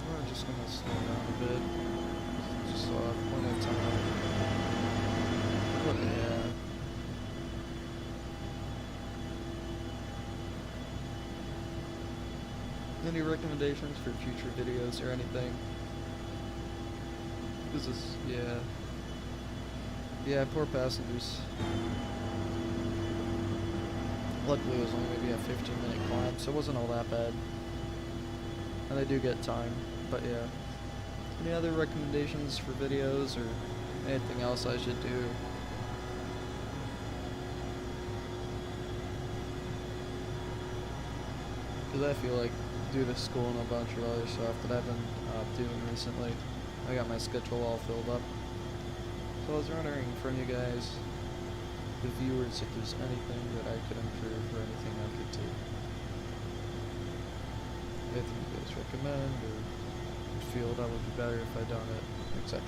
We're just gonna slow down a bit. Just so I have plenty of time. But yeah. Any recommendations for future videos or anything? This is, yeah. Yeah, poor passengers. Luckily it was only maybe a 15-minute climb, so it wasn't all that bad. And they do get time, but yeah. Any other recommendations for videos or anything else I should do? Because I feel like due to school and a bunch of other stuff that I've been doing recently, I got my schedule all filled up. So I was wondering from you guys, the viewers, if there's anything that I could improve or anything I could do. Anything you guys recommend or feel that would be better if I done it, etc.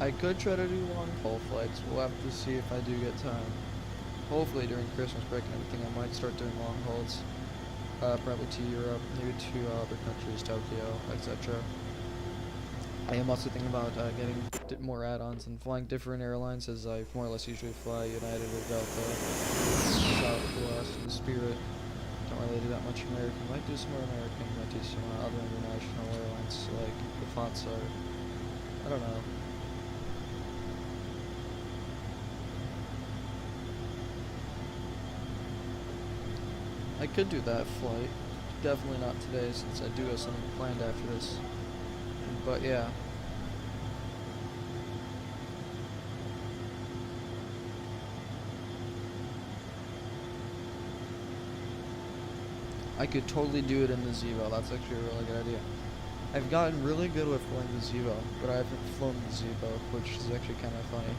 I could try to do long haul flights. We'll have to see if I do get time. Hopefully during Christmas break and everything I might start doing long hauls. Probably to Europe, maybe to other countries, Tokyo, etc. I am also thinking about getting more add-ons and flying different airlines, as I more or less usually fly United or Delta, Southwest, and Spirit. Don't really do that much American. Might do some more American, might do some other international airlines like the VATSIM. I don't know. I could do that flight. Definitely not today, since I do have something planned after this. But yeah. I could totally do it in the Zevo. That's actually a really good idea. I've gotten really good with flying the Zevo, but I haven't flown the Zevo, which is actually kind of funny.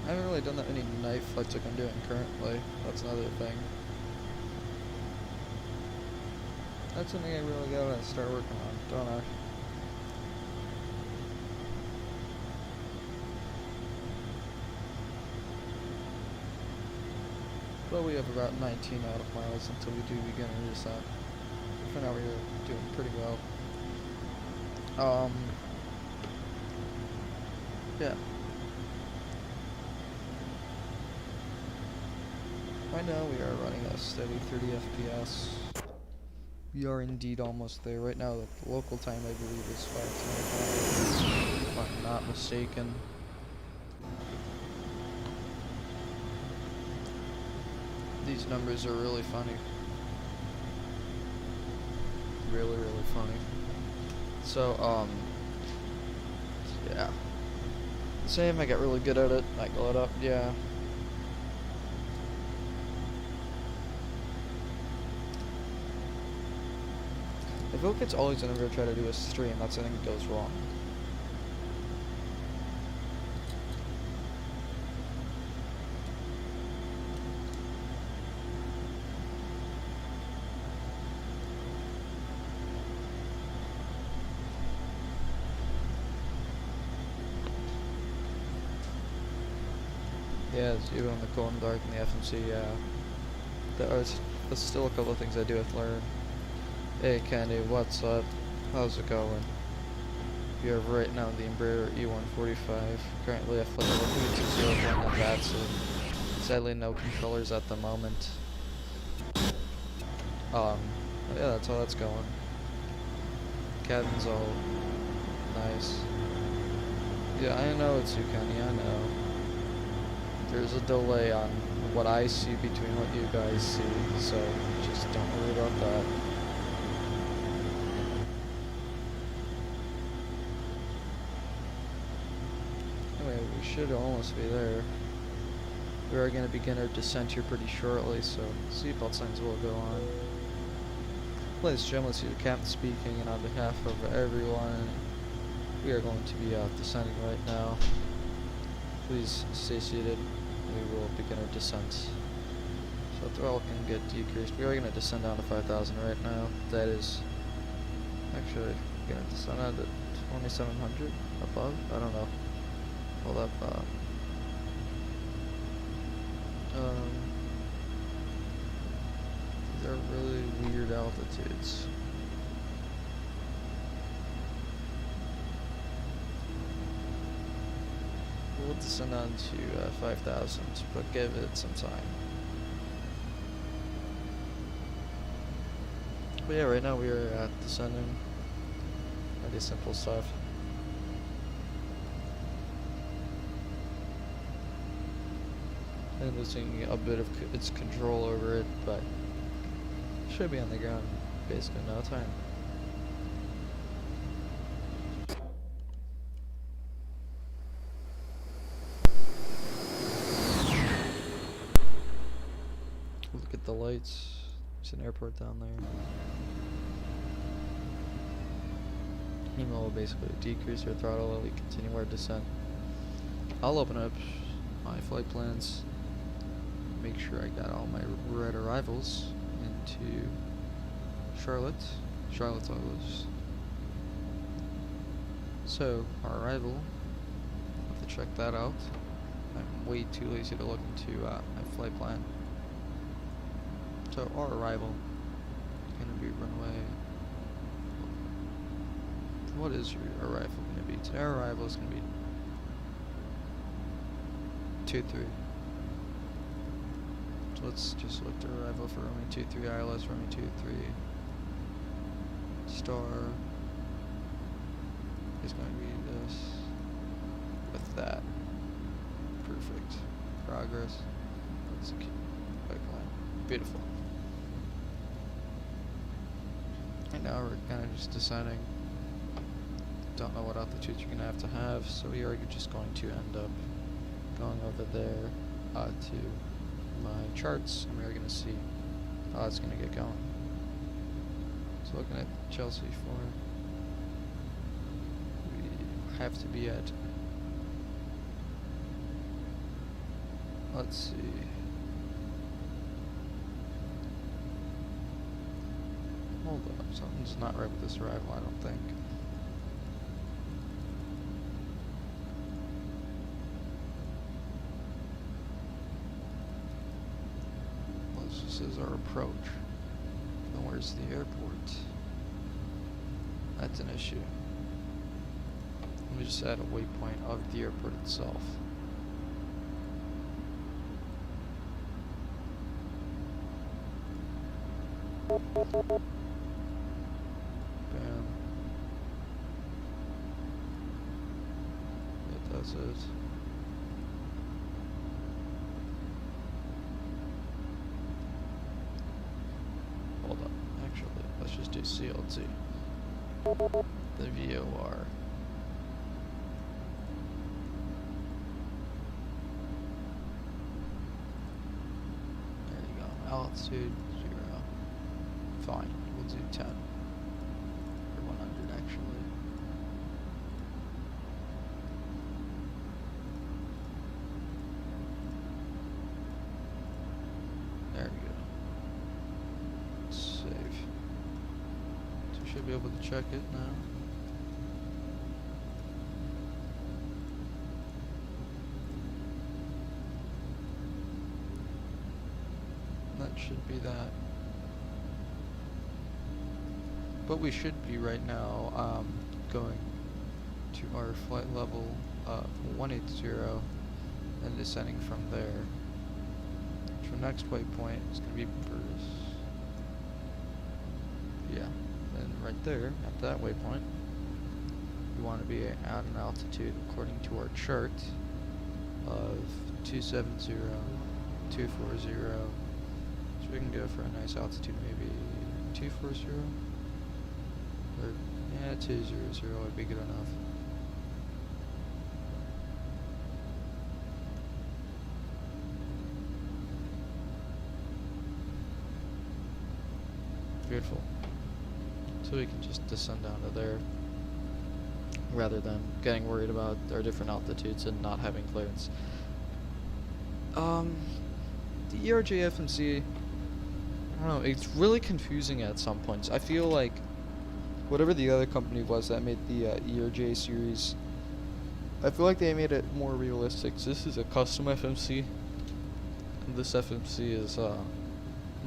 I haven't really done that many night flights like I'm doing currently. That's another thing. That's something I really gotta start working on, don't I? But we have about 19 nautical miles until we do begin our descent. For now we're doing pretty well. Yeah. Right now we are running a steady 30 FPS. We are indeed almost there. Right now the local time I believe is 5:25, if I'm not mistaken. These numbers are really funny. Really, really funny. So, yeah. Same, I got really good at it. I got it up, yeah. I feel like it's always whenever I try to do a stream, that's the thing that goes wrong. Yeah, it's you on the cold and dark and the FMC, yeah. There's still a couple of things I do have to learn. Hey Candy, what's up? How's it going? We are right now the Embraer E145. Currently I flight level 201 on VATSIM. Sadly no controllers at the moment. Yeah, that's how that's going. Cabin's all nice. Yeah, I know it's you, Kenny, I know. There's a delay on what I see between what you guys see, so just don't worry about that. Anyway, we should almost be there. We are going to begin our descent here pretty shortly, so seatbelt signs will go on. Ladies and gentlemen, this is the captain speaking, and on behalf of everyone, we are going to be descending right now. Please stay seated. We will begin our descent. So throttle can get decreased. We are going to descend down to 5,000 right now. That is actually going to descend down to 2,700 above. I don't know. Hold up. These are really weird altitudes. We'll descend on to 5,000, but give it some time. But yeah, right now we are descending. Pretty simple stuff. And losing a bit of its control over it, but should be on the ground basically in no time. Look at the lights. There's an airport down there. Emo will basically decrease our throttle while we continue our descent. I'll open up my flight plans. Make sure I got all my red arrivals into Charlotte. Charlotte's always. So, our arrival, I'll have to check that out. I'm way too lazy to look into my flight plan. So, our arrival is going to be runway. What is your arrival going to be? Today, our arrival is going to be 23. So let's just look to arrival for runway 23 ILS, runway 23 star is going to be this with that. Perfect. Progress. Let's keep pipeline. Beautiful. Right now we're kind of just deciding. Don't know what altitudes you're going to have, so we are just going to end up going over there to my charts, and we're going to see how it's going to get going. So looking at Chelsea for, we have to be at, let's see, hold up, something's not right with this arrival, I don't think. This is our approach. Then where's the airport? That's an issue. me just add a waypoint of the airport itself. Bam. That does it. Hold up. Actually, let's just do CLT. The VOR. There you go. Altitude 0. Fine. We'll do 10. Or 100 actually. There we go. Save. So we should be able to check it now. That should be that. But we should be right now going to our flight level 180 and descending from there. So next waypoint is going to be yeah, and right there at that waypoint we want to be at an altitude according to our chart of 270, 240. So we can go for a nice altitude, maybe 240, or yeah, 200 would be good enough. Beautiful. So we can just descend down to there, rather than getting worried about our different altitudes and not having clearance. The ERJ FMC, I don't know, it's really confusing at some points. I feel like whatever the other company was that made the ERJ series, I feel like they made it more realistic. So this is a custom FMC, and this FMC is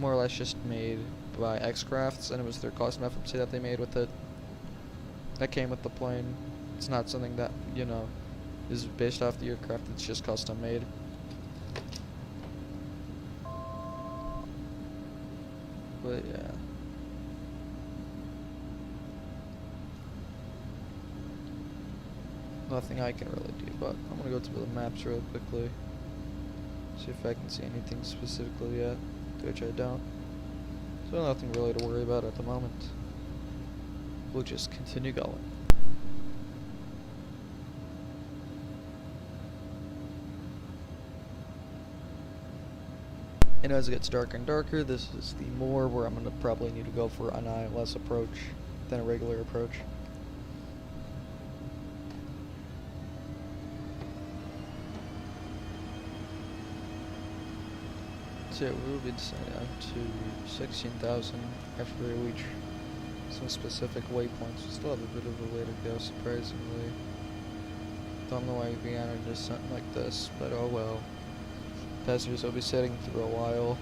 more or less just made by X-Crafts, and it was their custom FMC that they made with it. That came with the plane. It's not something that, you know, is based off the aircraft, it's just custom made. But yeah. Nothing I can really do, but I'm gonna go to the maps real quickly. See if I can see anything specifically yet, which I don't. So nothing really to worry about at the moment. We'll just continue going. And as it gets darker and darker, this is the more where I'm going to probably need to go for an ILS approach than a regular approach. So we will be descending up to 16,000 after we reach some specific waypoints. We still have a bit of a way to go, surprisingly. Don't know why we began our descent like this, but oh well. Passengers will be sitting through a while.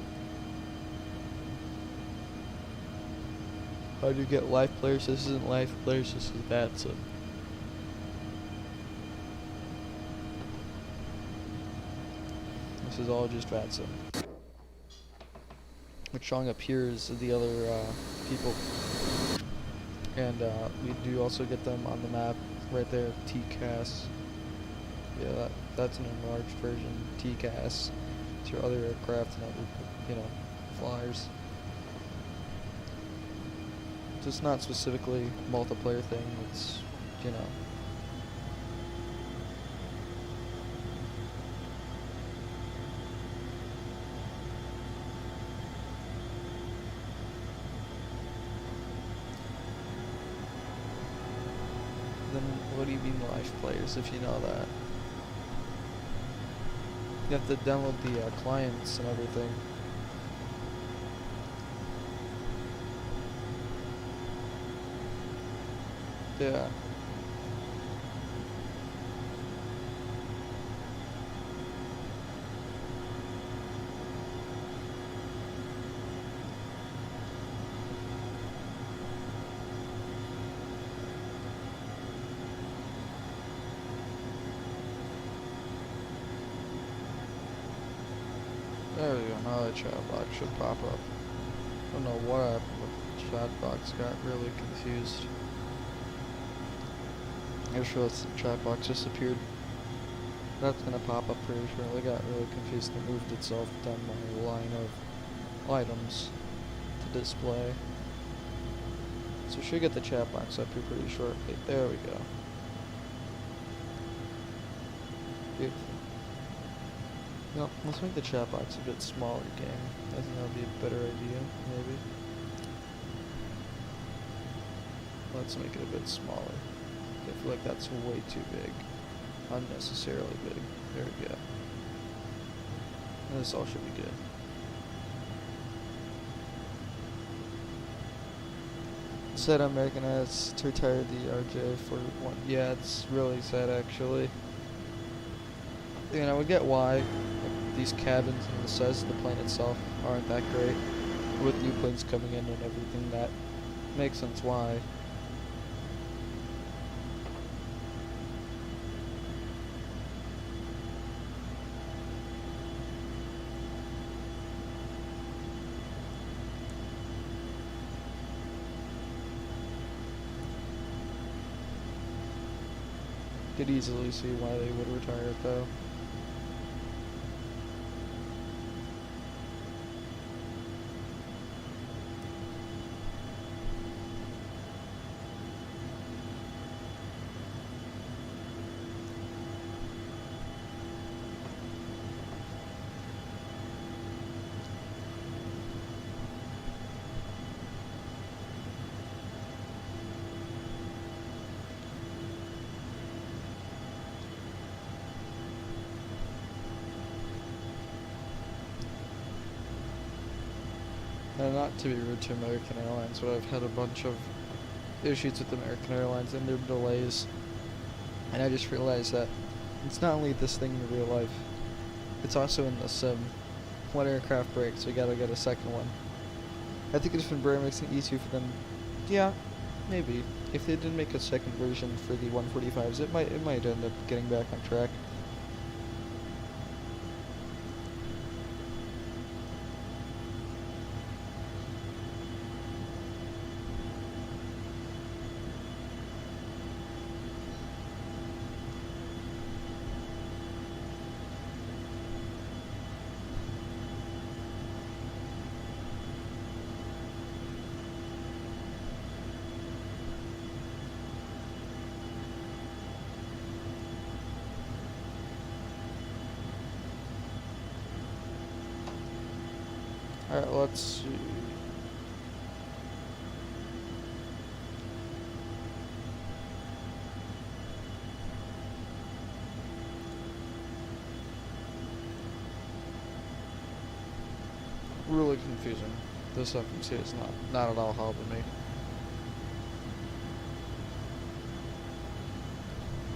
How do you get live players? This isn't live players, this is VATSIM. This is all just VATSIM. What's showing up here is the other people. And we do also get them on the map right there, TCAS. Yeah, that's an enlarged version, TCAS. It's your other aircraft and other, you know, flyers. So it's not specifically a multiplayer thing, it's, you know. Then what do you mean live players if you know that? You have to download the clients and everything. Yeah. Oh, the chat box should pop up. I don't know what happened with the chat box, got really confused. I just realized the chat box disappeared. That's gonna pop up pretty shortly. Got really confused and it moved itself down my line of items to display. So we should get the chat box up here pretty shortly. There we go. Beautiful. No, let's make the chat box a bit smaller, gang. I think that would be a better idea, maybe. Let's make it a bit smaller. I feel like that's way too big. Unnecessarily big. There we go. And this all should be good. Sad American has to retire the RJ for one. Yeah, it's really sad actually. You know, we get why like, these cabins and the size of the plane itself aren't that great. With new planes coming in and everything, that makes sense why. Could easily see why they would retire it though. And not to be rude to American Airlines, but I've had a bunch of issues with American Airlines and their delays. And I just realized that it's not only this thing in real life, it's also in the sim. One aircraft breaks, we gotta get a second one. I think if Embraer makes it easier for them, yeah, maybe. If they did make a second version for the 145s, it might end up getting back on track. Alright, let's see. Really confusing. This FMC is not at all helping me.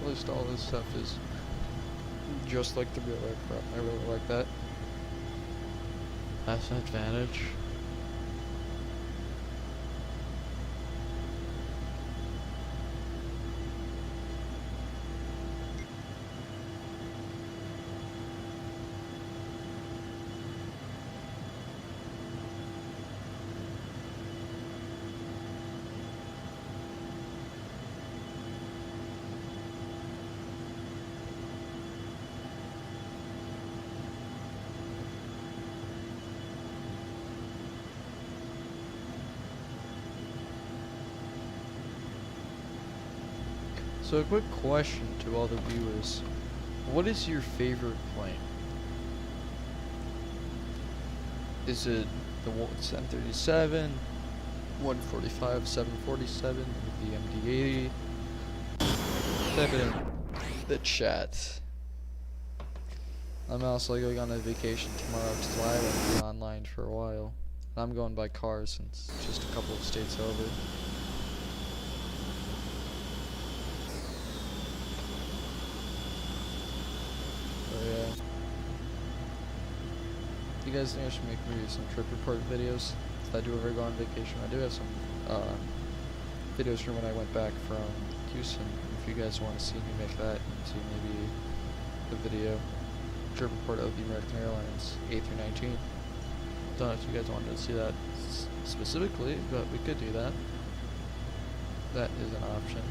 At least all this stuff is just like the real aircraft. I really like that. That's an advantage. So a quick question to all the viewers. What is your favorite plane? Is it the 737, 145, 747, the MD-80? Type it in the chat. I'm also going on a vacation tomorrow to I won't be online for a while. I'm going by car since it's just a couple of states over. Yeah. You guys think I should make maybe some trip report videos? If I do ever go on vacation, I do have some videos from when I went back from Houston. If you guys want to see me make that into maybe the video trip report of the American Airlines A319. Don't know if you guys wanted to see that specifically, but we could do that. That is an option.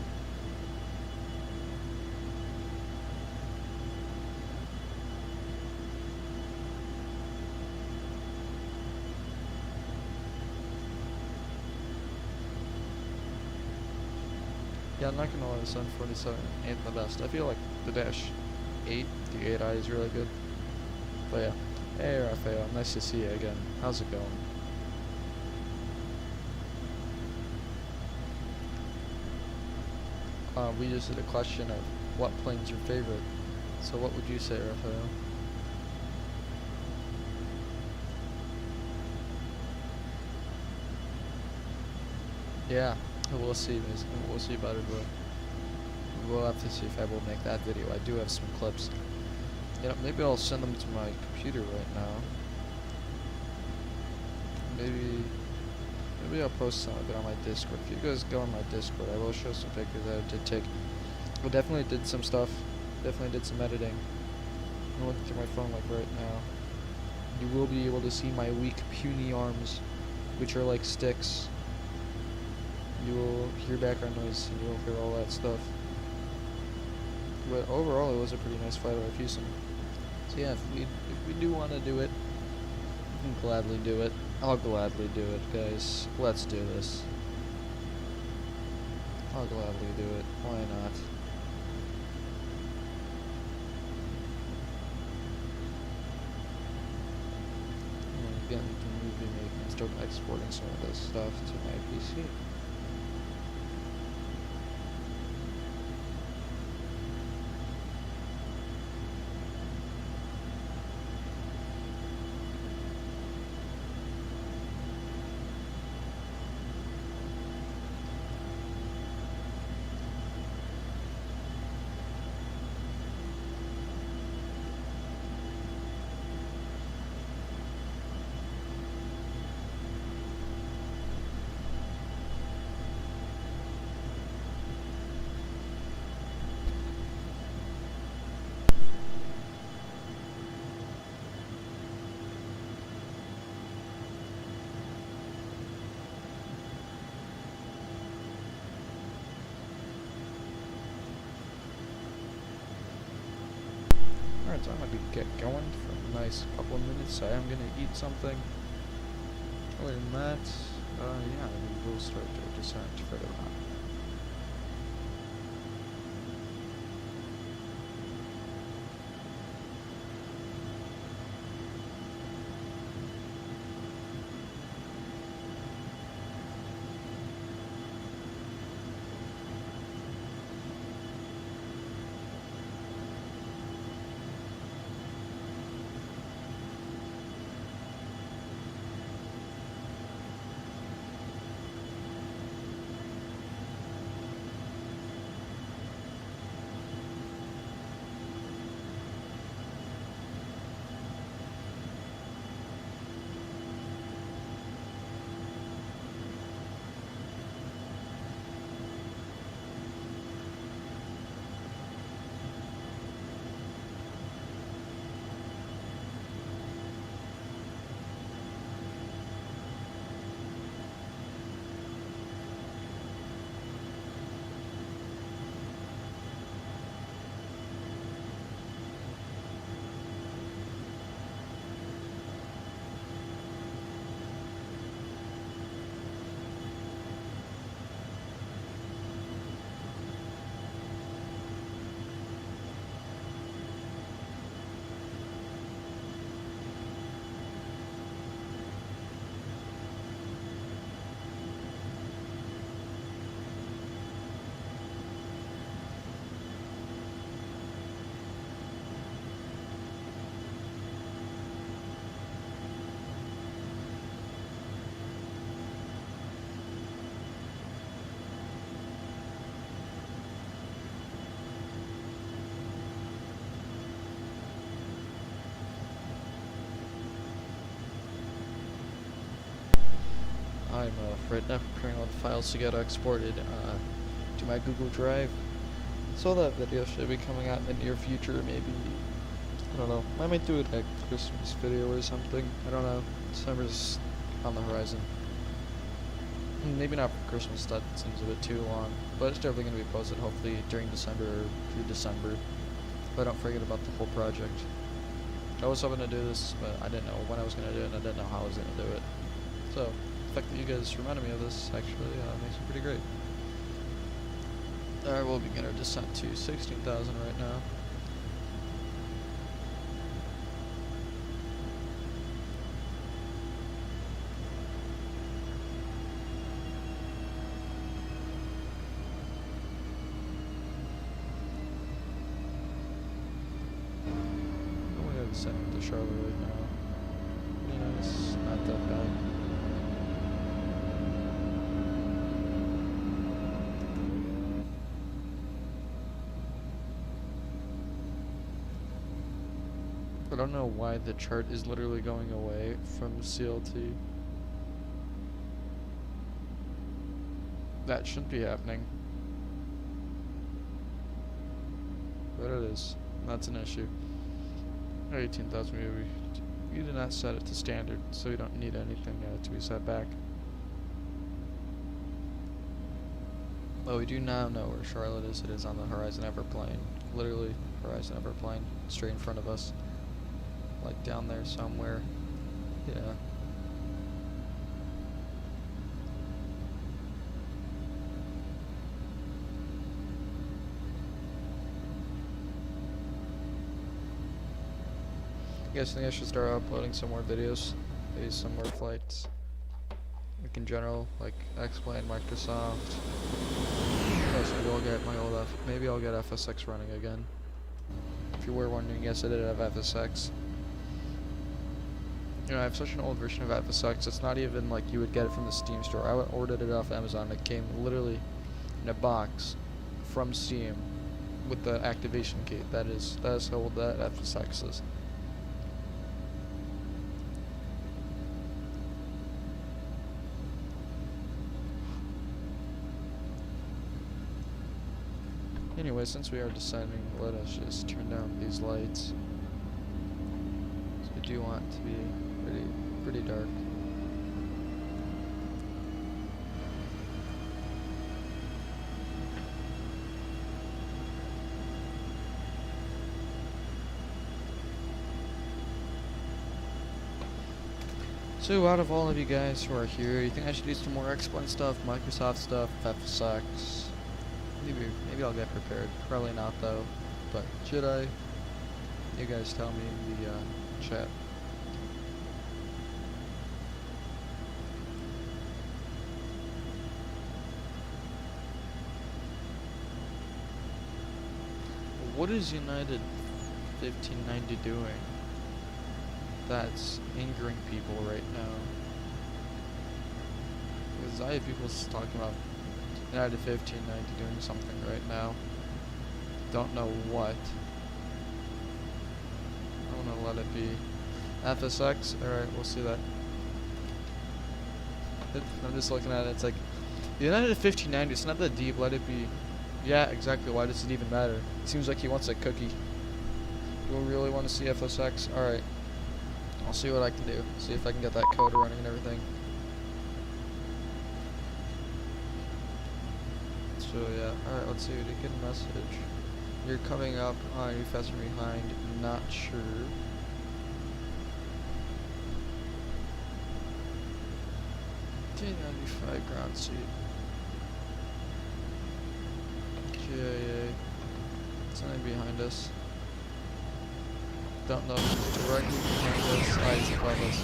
Yeah, I'm not gonna lie, the 747 ain't the best. I feel like the Dash 8, the 8i is really good. But yeah. Hey Raphael, nice to see you again. How's it going? We just did a question of what plane's your favorite. So what would you say, Raphael? Yeah, we'll see, Mason. We'll see about it, but we'll have to see if I will make that video. I do have some clips. You know, maybe I'll send them to my computer right now. Maybe I'll post some of it on my Discord. If you guys go on my Discord, I will show some pictures that I did take. I definitely did some stuff. Definitely did some editing. I'm looking through my phone like right now. You will be able to see my weak, puny arms, which are like sticks. You will hear background noise and you will hear all that stuff. But overall, it was a pretty nice flight out of Houston. So yeah, if we do want to do it, we can gladly do it. I'll gladly do it, guys. Let's do this. I'll gladly do it. Why not? And again, we can movie make and start exporting some of this stuff to my PC. Alright, so I'm gonna get going for a nice couple of minutes. I am gonna eat something. Other than that, yeah, we will start to descent further on. I'm right now preparing all the files to get exported to my Google Drive. So that video should be coming out in the near future, maybe I don't know. I might do it like Christmas video or something. I don't know. December's on the horizon. Maybe not for Christmas, that seems a bit too long. But it's definitely going to be posted hopefully during December or through December. But don't forget about the whole project. I was hoping to do this, but I didn't know when I was going to do it and I didn't know how I was going to do it. So, the fact that you guys reminded me of this actually makes me pretty great. Alright, we'll begin our descent to 16,000 right now. Sending to Charlotte right now. Pretty nice, not that bad. I don't know why the chart is literally going away from CLT. That shouldn't be happening. But it is. That's an issue. 18,000 maybe. We did not set it to standard, so we don't need anything to be set back. Well, we do now know where Charlotte is. It is on the Horizon Ever plane. Literally, Horizon Ever plane. Straight in front of us. Like down there somewhere. Yeah. You guys think I should start uploading some more videos? Maybe some more flights? Like in general, like explain Microsoft. Plus maybe I'll get my old maybe I'll get FSX running again. If you were wondering, yes I did have FSX. You know, I have such an old version of FSX, it's not even like you would get it from the Steam store. I ordered it off Amazon, it came literally in a box from Steam with the activation key. That is how old that FSX is. Anyway, since we are descending, let us just turn down these lights. So we do want it to be pretty dark. So out of all of you guys who are here, you think I should do some more X-Plane stuff, Microsoft stuff, FSX? Maybe I'll get prepared. Probably not though. But should I? You guys tell me in the chat. What is United 1590 doing that's angering people right now? Because I have people talking about United 1590 doing something right now. Don't know what. I'm gonna let it be. FSX? Alright, we'll see that. I'm just looking at it, it's like United 1590, it's not that deep, let it be. Yeah, exactly, why does it even matter? It seems like he wants a cookie. You really want to see FSX? Alright. I'll see what I can do. See if I can get that code running and everything. So yeah, alright, let's see, we did get a message. You're coming up on you faster behind, not sure. T95 ground seat. GAA. Something behind us. Don't know if it's directly behind us. Ah, it's above us.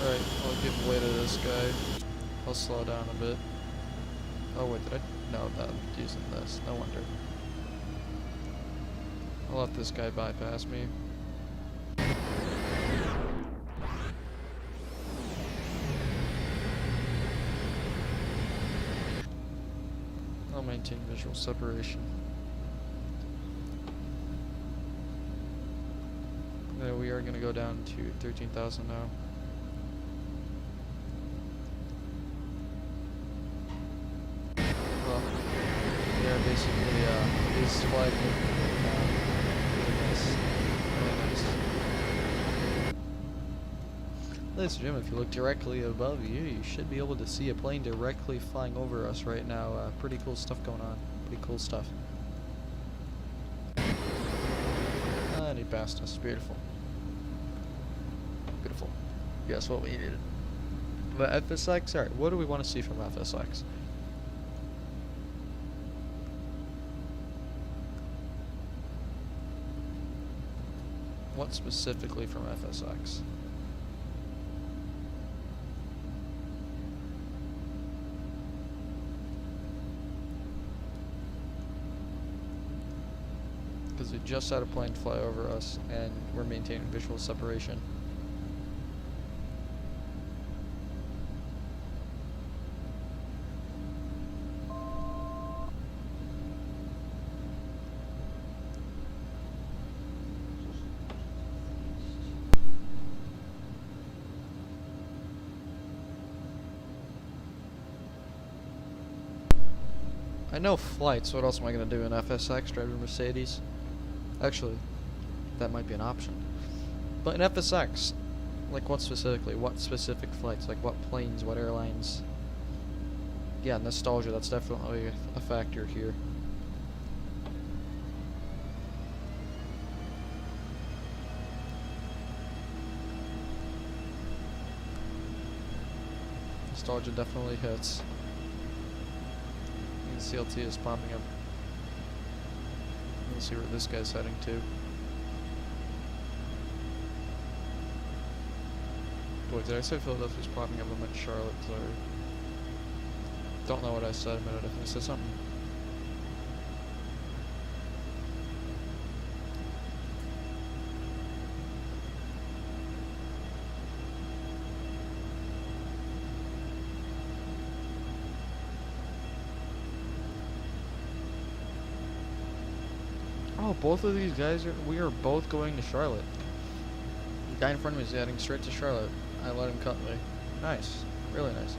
Alright, I'll give way to this guy. I'll slow down a bit. Oh wait, did I? No, I'm using this. No wonder. I'll let this guy bypass me. I'll maintain visual separation. Yeah, we are going to go down to 13,000 now. Well, we are basically is flagging. Really nice. Really nice. Ladies and gentlemen, if you look directly above you, you should be able to see a plane directly flying over us right now. Pretty cool stuff going on. Pretty cool stuff. And he passed us. Beautiful. Beautiful. Guess what we needed. But FSX, alright, what do we want to see from FSX? What specifically from FSX? Because we just had a plane fly over us and we're maintaining visual separation. I know flights, what else am I going to do in FSX, drive a Mercedes? Actually, that might be an option. But in FSX, like what specifically? What specific flights? Like what planes, what airlines? Yeah, nostalgia, that's definitely a factor here. Nostalgia definitely hits. CLT is popping up. Let's see where this guy's heading to. Wait, did I say Philadelphia's popping up? I meant Charlotte, sorry. Don't know what I said, I meant I definitely said something. Oh, both of these guys we are both going to Charlotte. The guy in front of me is heading straight to Charlotte. I let him cut me. Nice. Really nice.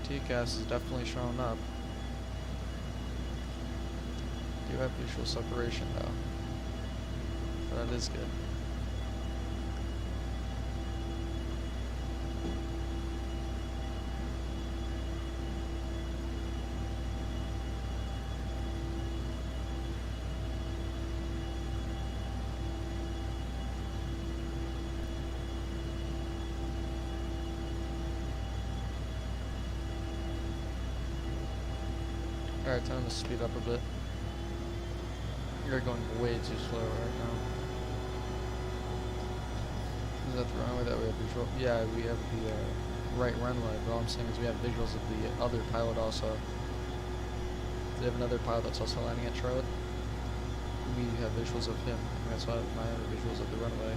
TCAS is definitely showing up. Do have visual separation though. That is good. Alright, time to speed up a bit. You're going way too slow right now. Is that the runway that we have visual? Yeah, we have the right runway, but all I'm saying is we have visuals of the other pilot also. We have another pilot that's also landing at Charlotte. We have visuals of him, and that's why my other visuals of the runway.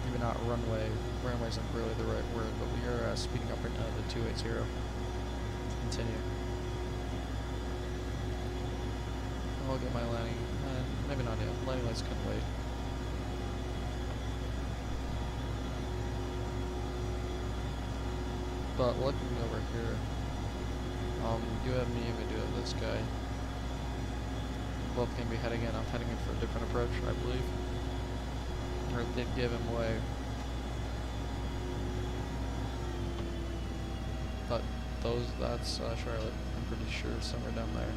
Maybe not runway, runway isn't really the right word, but we are speeding up right now to 280. Continue. I'll get my landing, maybe not yet, landing lights can wait. But looking over here, you have me and we do have this guy. Both can be heading in, I'm heading in for a different approach, I believe. Or did give him way. But that's Charlotte, I'm pretty sure, somewhere down there.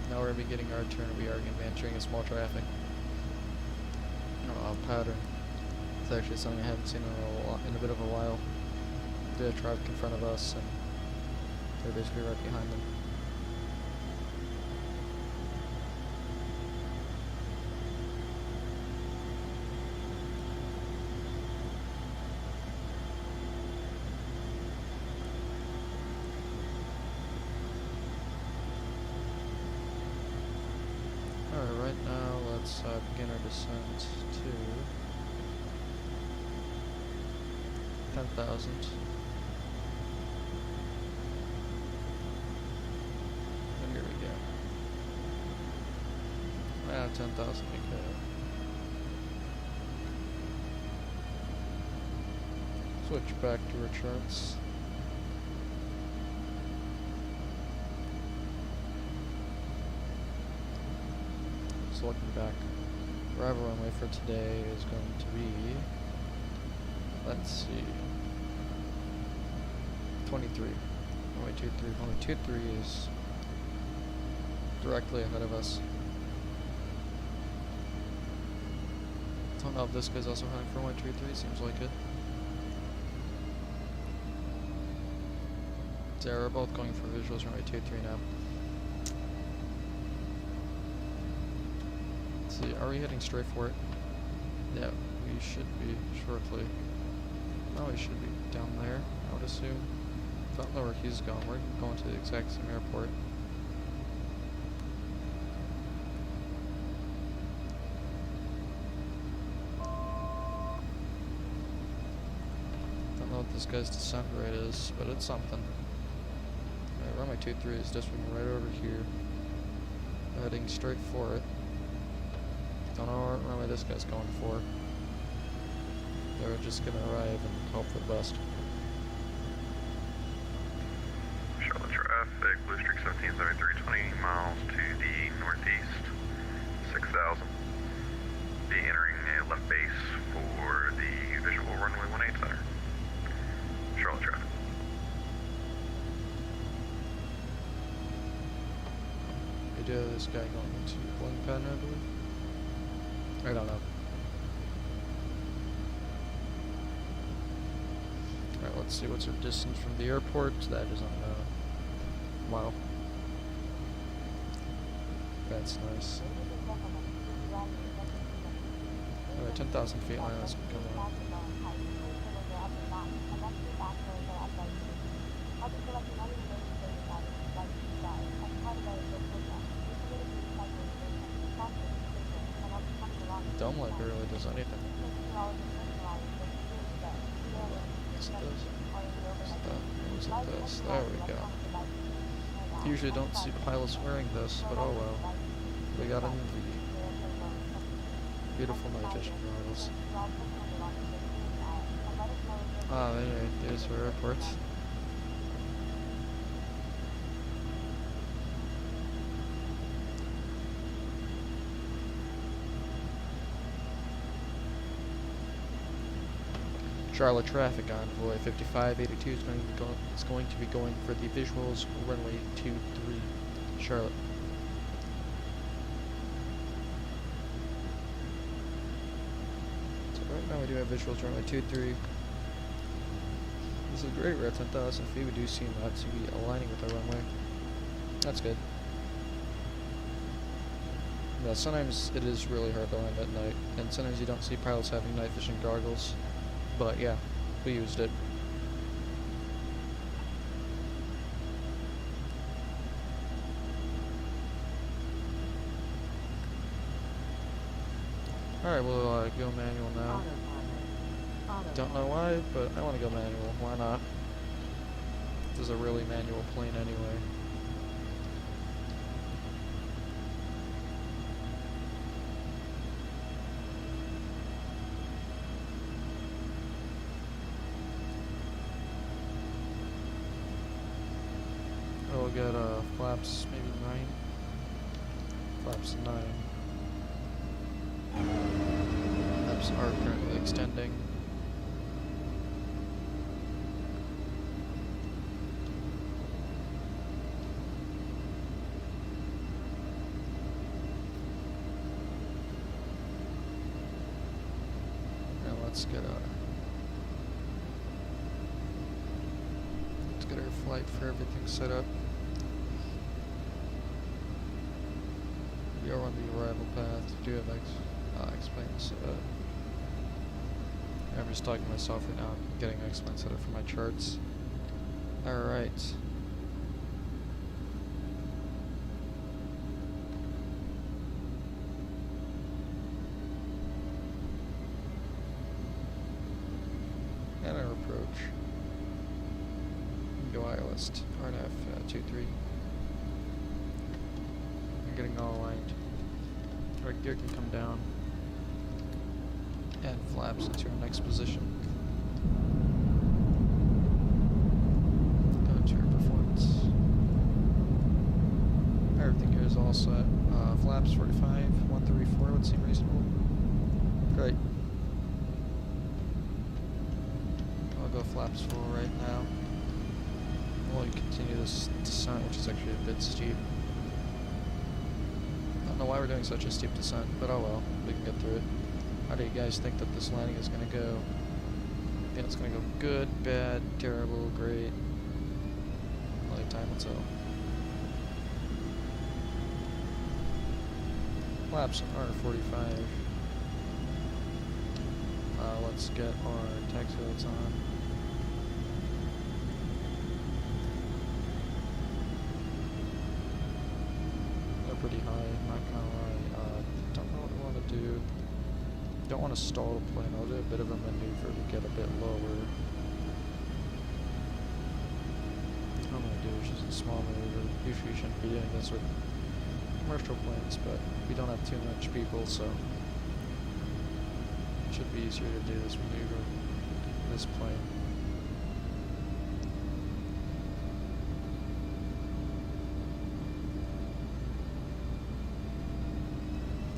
Now we're going to be getting our turn. We are going to be entering a small traffic pattern. It's actually something I haven't seen in a bit of a while. There's a traffic in front of us, and they're basically right behind them. descent to 10,000. And here we go. Ah, 10,000, okay. Switch back to our charts. So looking back, arrival runway for today is going to be, let's see, 23. Runway 23. Runway 23 is directly ahead of us. Don't know if this guy's also heading for runway 23, seems like it. So we're both going for visuals runway 23 now. Let's see, are we heading straight for it? Yeah, we should be shortly. No, we should be down there, I would assume. Don't know where he's going. We're going to the exact same airport. Don't know what this guy's descent rate is, but it's something. Alright, runway 23 is just right over here. Heading straight for it. Don't know what runway this guy's going for. They're just gonna arrive and hope for the best. Charlotte traffic, Blue Streak 1773, 20 miles to the northeast, 6,000. Be entering a left base for the visual runway 18 center. Charlotte traffic. We do have this guy going into Bling Pen, I believe. I don't know. Alright, let's see what's our distance from the airport. That is unknown. Wow. That's nice. Alright, 10,000 feet line, that's coming up. Dome light barely does anything. What's this? What's this? There we go. Usually don't see pilots wearing this, but oh well. We got a new beautiful night vision goggles. Ah, anyway, there's our airports. Charlotte traffic envoy 5582 is going to be going for the visuals runway 23 Charlotte. So right now we do have visuals runway 23. This is great. We're at 10,000 feet. We do seem to be aligning with our runway. That's good. Yeah, sometimes it is really hard to land at night, and sometimes you don't see pilots having night vision goggles. But yeah, we used it. Alright, we'll go manual now. Don't know why, but I want to go manual. Why not? This is a really manual plane anyway. We'll get flaps maybe 9. Flaps 9. Flaps are currently extending. Now let's get our flight for everything set up. We are on the arrival path. We do have X-planes. I'm just talking to myself right now. I'm getting X-plane set up for my charts. Alright. Northwest, RNF 23. I'm getting all aligned. Right gear can come down. And flaps into our next position. Go into our performance. Everything here is all set. Flaps 45, 134 would seem reasonable. Great. I'll go flaps full right now. We'll continue this descent, which is actually a bit steep. I don't know why we're doing such a steep descent, but oh well, we can get through it. How do you guys think that this landing is going to go? I think it's going to go good, bad, terrible, great. Only time will tell. Flaps R45. Let's get our taxi lights on. They're pretty high, not gonna lie. Don't know what we want to do. Don't want to stall the plane. I'll do a bit of a maneuver to get a bit lower. What I'm gonna do is just a small maneuver. Usually you shouldn't be doing this with commercial planes, but we don't have too much people, so it should be easier to do this maneuver in this plane.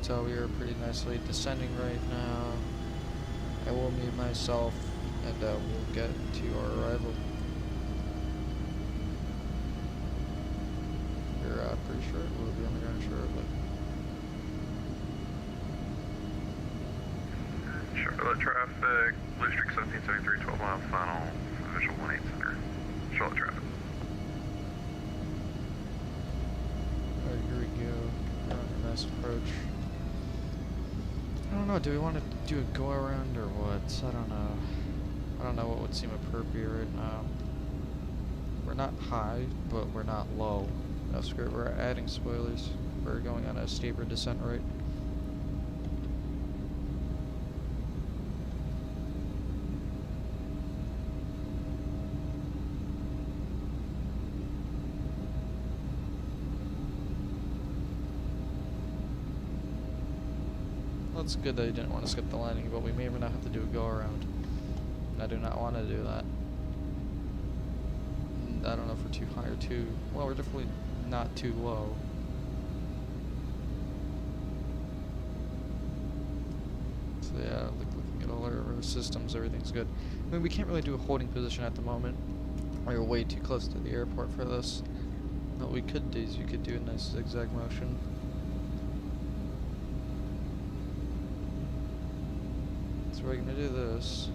So we are pretty nicely descending right now. I will mute myself and we'll get to our arrival. You're pretty sure it will be on the ground shortly. Charlotte traffic, Blue Streak 1773, 12 mile final, visual 18 center. Charlotte traffic. Alright, here we go. We're on a nice approach. I don't know, do we want to do a go around or what? I don't know. I don't know what would seem appropriate right now. We're not high, but we're not low. No, screw it, we're adding spoilers. We're going on a steeper descent rate. It's good that you didn't want to skip the landing, but we may or may not have to do a go around. And I do not want to do that. And I don't know if we're too high or too... Well, we're definitely not too low. So yeah, looking at all our systems, everything's good. I mean, we can't really do a holding position at the moment. We're way too close to the airport for this. What we could do is you could do a nice zigzag motion. We're gonna do this.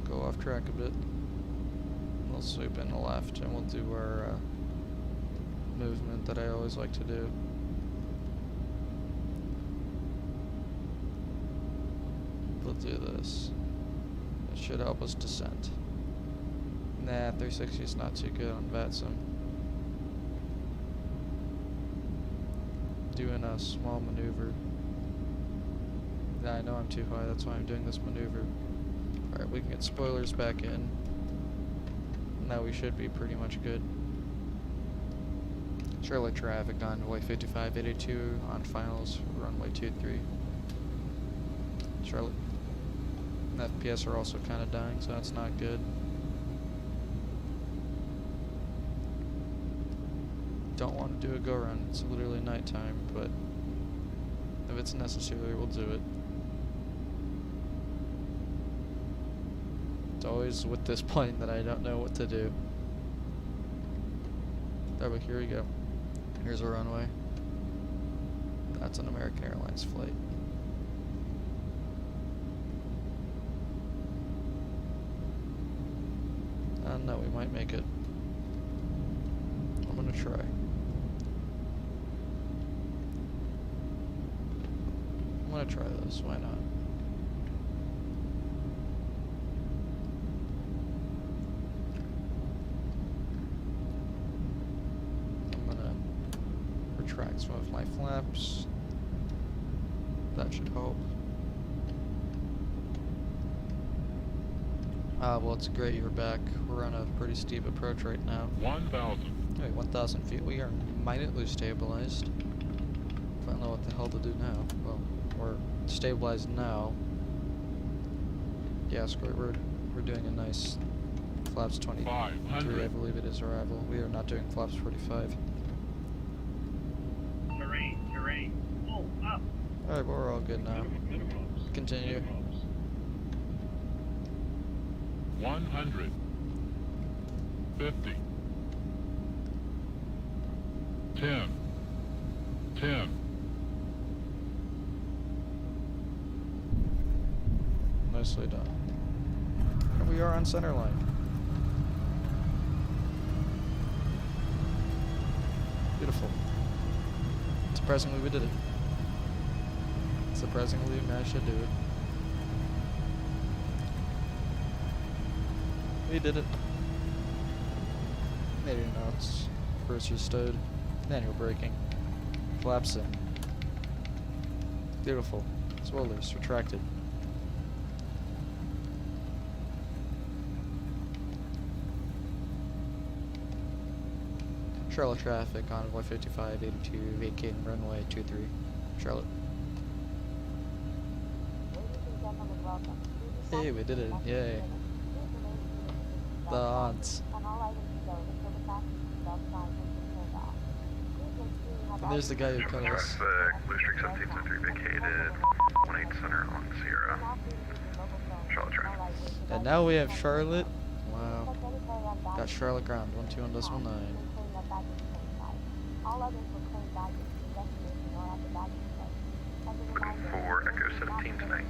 Go off track a bit. We'll sweep in the left and we'll do our movement that I always like to do. We'll do this. It should help us descend. Nah, 360 is not too good on VATSIM. Doing a small maneuver. Yeah, I know I'm too high, that's why I'm doing this maneuver. Alright, we can get spoilers back in. Now we should be pretty much good. Charlotte traffic on runway 5582 on finals, runway 23. Charlotte. FPS are also kind of dying, so that's not good. Don't want to do a go around, it's literally nighttime, but if it's necessary, we'll do it. It's always with this plane that I don't know what to do. Oh, but here we go. Here's a runway. That's an American Airlines flight. I don't know, we might make it. I'm gonna try. I'm gonna try this, why not? I'm gonna retract some of my flaps. That should help. Well, it's great you're back. We're on a pretty steep approach right now. 1,000. Wait, 1,000 feet. We are minutely stabilized. I don't know what the hell to do now. Well, we're stabilized now. Yeah, screw it. We're doing a nice flaps 23, 500. I believe it is arrival. We are not doing flaps 45. Terrain. Pull up. Alright, but we're all good now. Minimums. Continue. 100. 50. 10. 10. Nicely done. And we are on center line. Beautiful. Surprisingly, we did it. Surprisingly, we managed to do it. We did it. 80 knots. Cursor stowed. Manual braking. Flaps in. Beautiful. Spoilers retracted. Charlotte traffic, Envoy 5582, vacating runway 23. Charlotte. Hey, we did it. Yay. The odds. And there's the guy who cut us. Blue Streak 1773 vacated. 18 center on Sierra. Charlotte traffic. And now we have Charlotte. Wow. Got Charlotte ground, 121.9. Looking for Echo 17 tonight.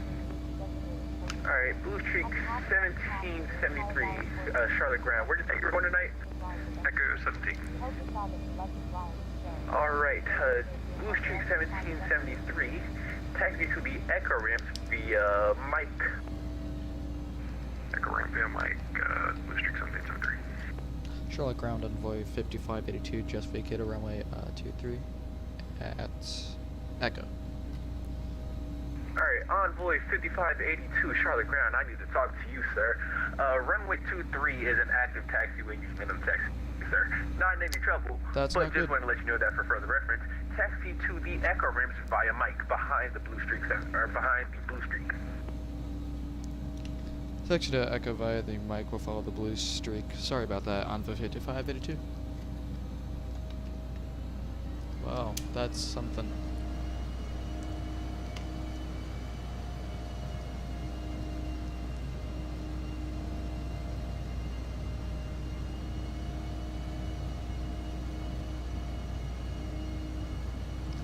Alright, Blue Streak 1773, Charlotte Ground. Where did you think you were going tonight? Echo 17. Alright, Blue Streak 1773, taxi to the Echo ramps via Mike. Echo ramp via Mike, Blue Streak 1773. Charlotte ground, Envoy 5582, just vacated runway 23 at Echo. Alright, Envoy 5582, Charlotte Ground. I need to talk to you, sir. Runway 23 is an active taxiway using minimum taxi, sir. Not in any trouble, That's but not just good. want to let you know that for further reference. Taxi to the Echo ramps via Mike behind the Blue Streak, behind the Blue Streak. Taxi to Echo via the mic will follow the blue streak. Sorry about that, Envoy 5582. Wow, that's something.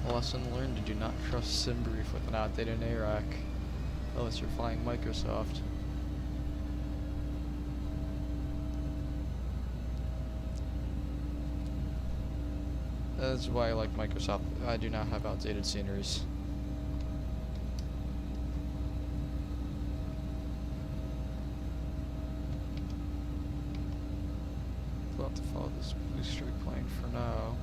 Lesson learned, do not trust SimBrief with an outdated ARAC unless you're flying Microsoft. That's why I like Microsoft. I do not have outdated sceneries. We'll have to follow this blue streak plane for now.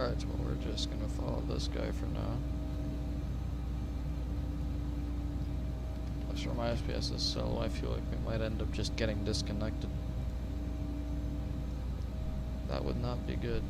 Alright, well, we're just gonna follow this guy for now. Sure, my FPS is so low, I feel like we might end up just getting disconnected. That would not be good.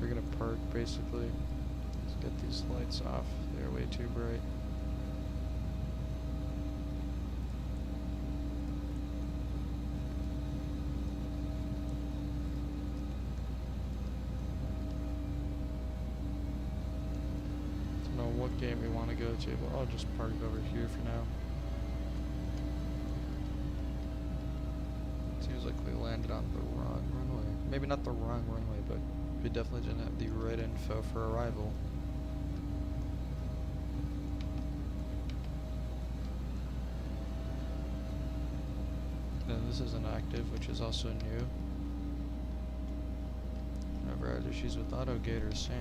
We're gonna park basically. Let's get these lights off. They're way too bright. Don't know what game we want to go to, but I'll just park over here for now. Seems like we landed on the wrong runway. Maybe not the wrong runway, but we definitely didn't have the right info for arrival. And this is inactive, which is also new. Never had issues with AutoGate or SAM.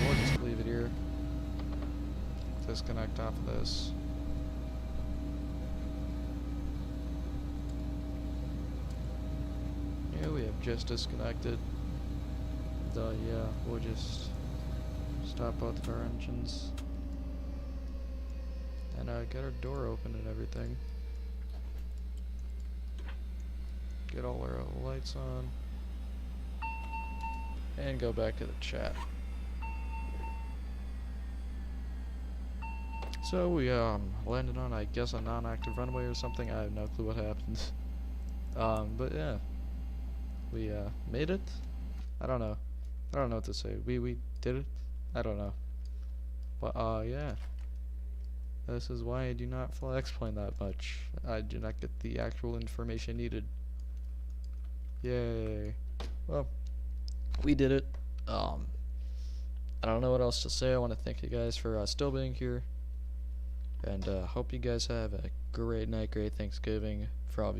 We'll just leave it here. Disconnect off of this. Yeah, we have just disconnected. Yeah, we'll just stop both of our engines. And get our door open and everything. Get all our lights on. And go back to the chat. So we landed on, I guess, a non-active runway or something. I have no clue what happened. But yeah. We made it? I don't know. I don't know what to say. We did it? I don't know. But yeah. This is why I do not fly X-Plane that much. I do not get the actual information needed. Yay. Well, we did it. I don't know what else to say. I want to thank you guys for still being here. And hope you guys have a great night, great Thanksgiving for all of you.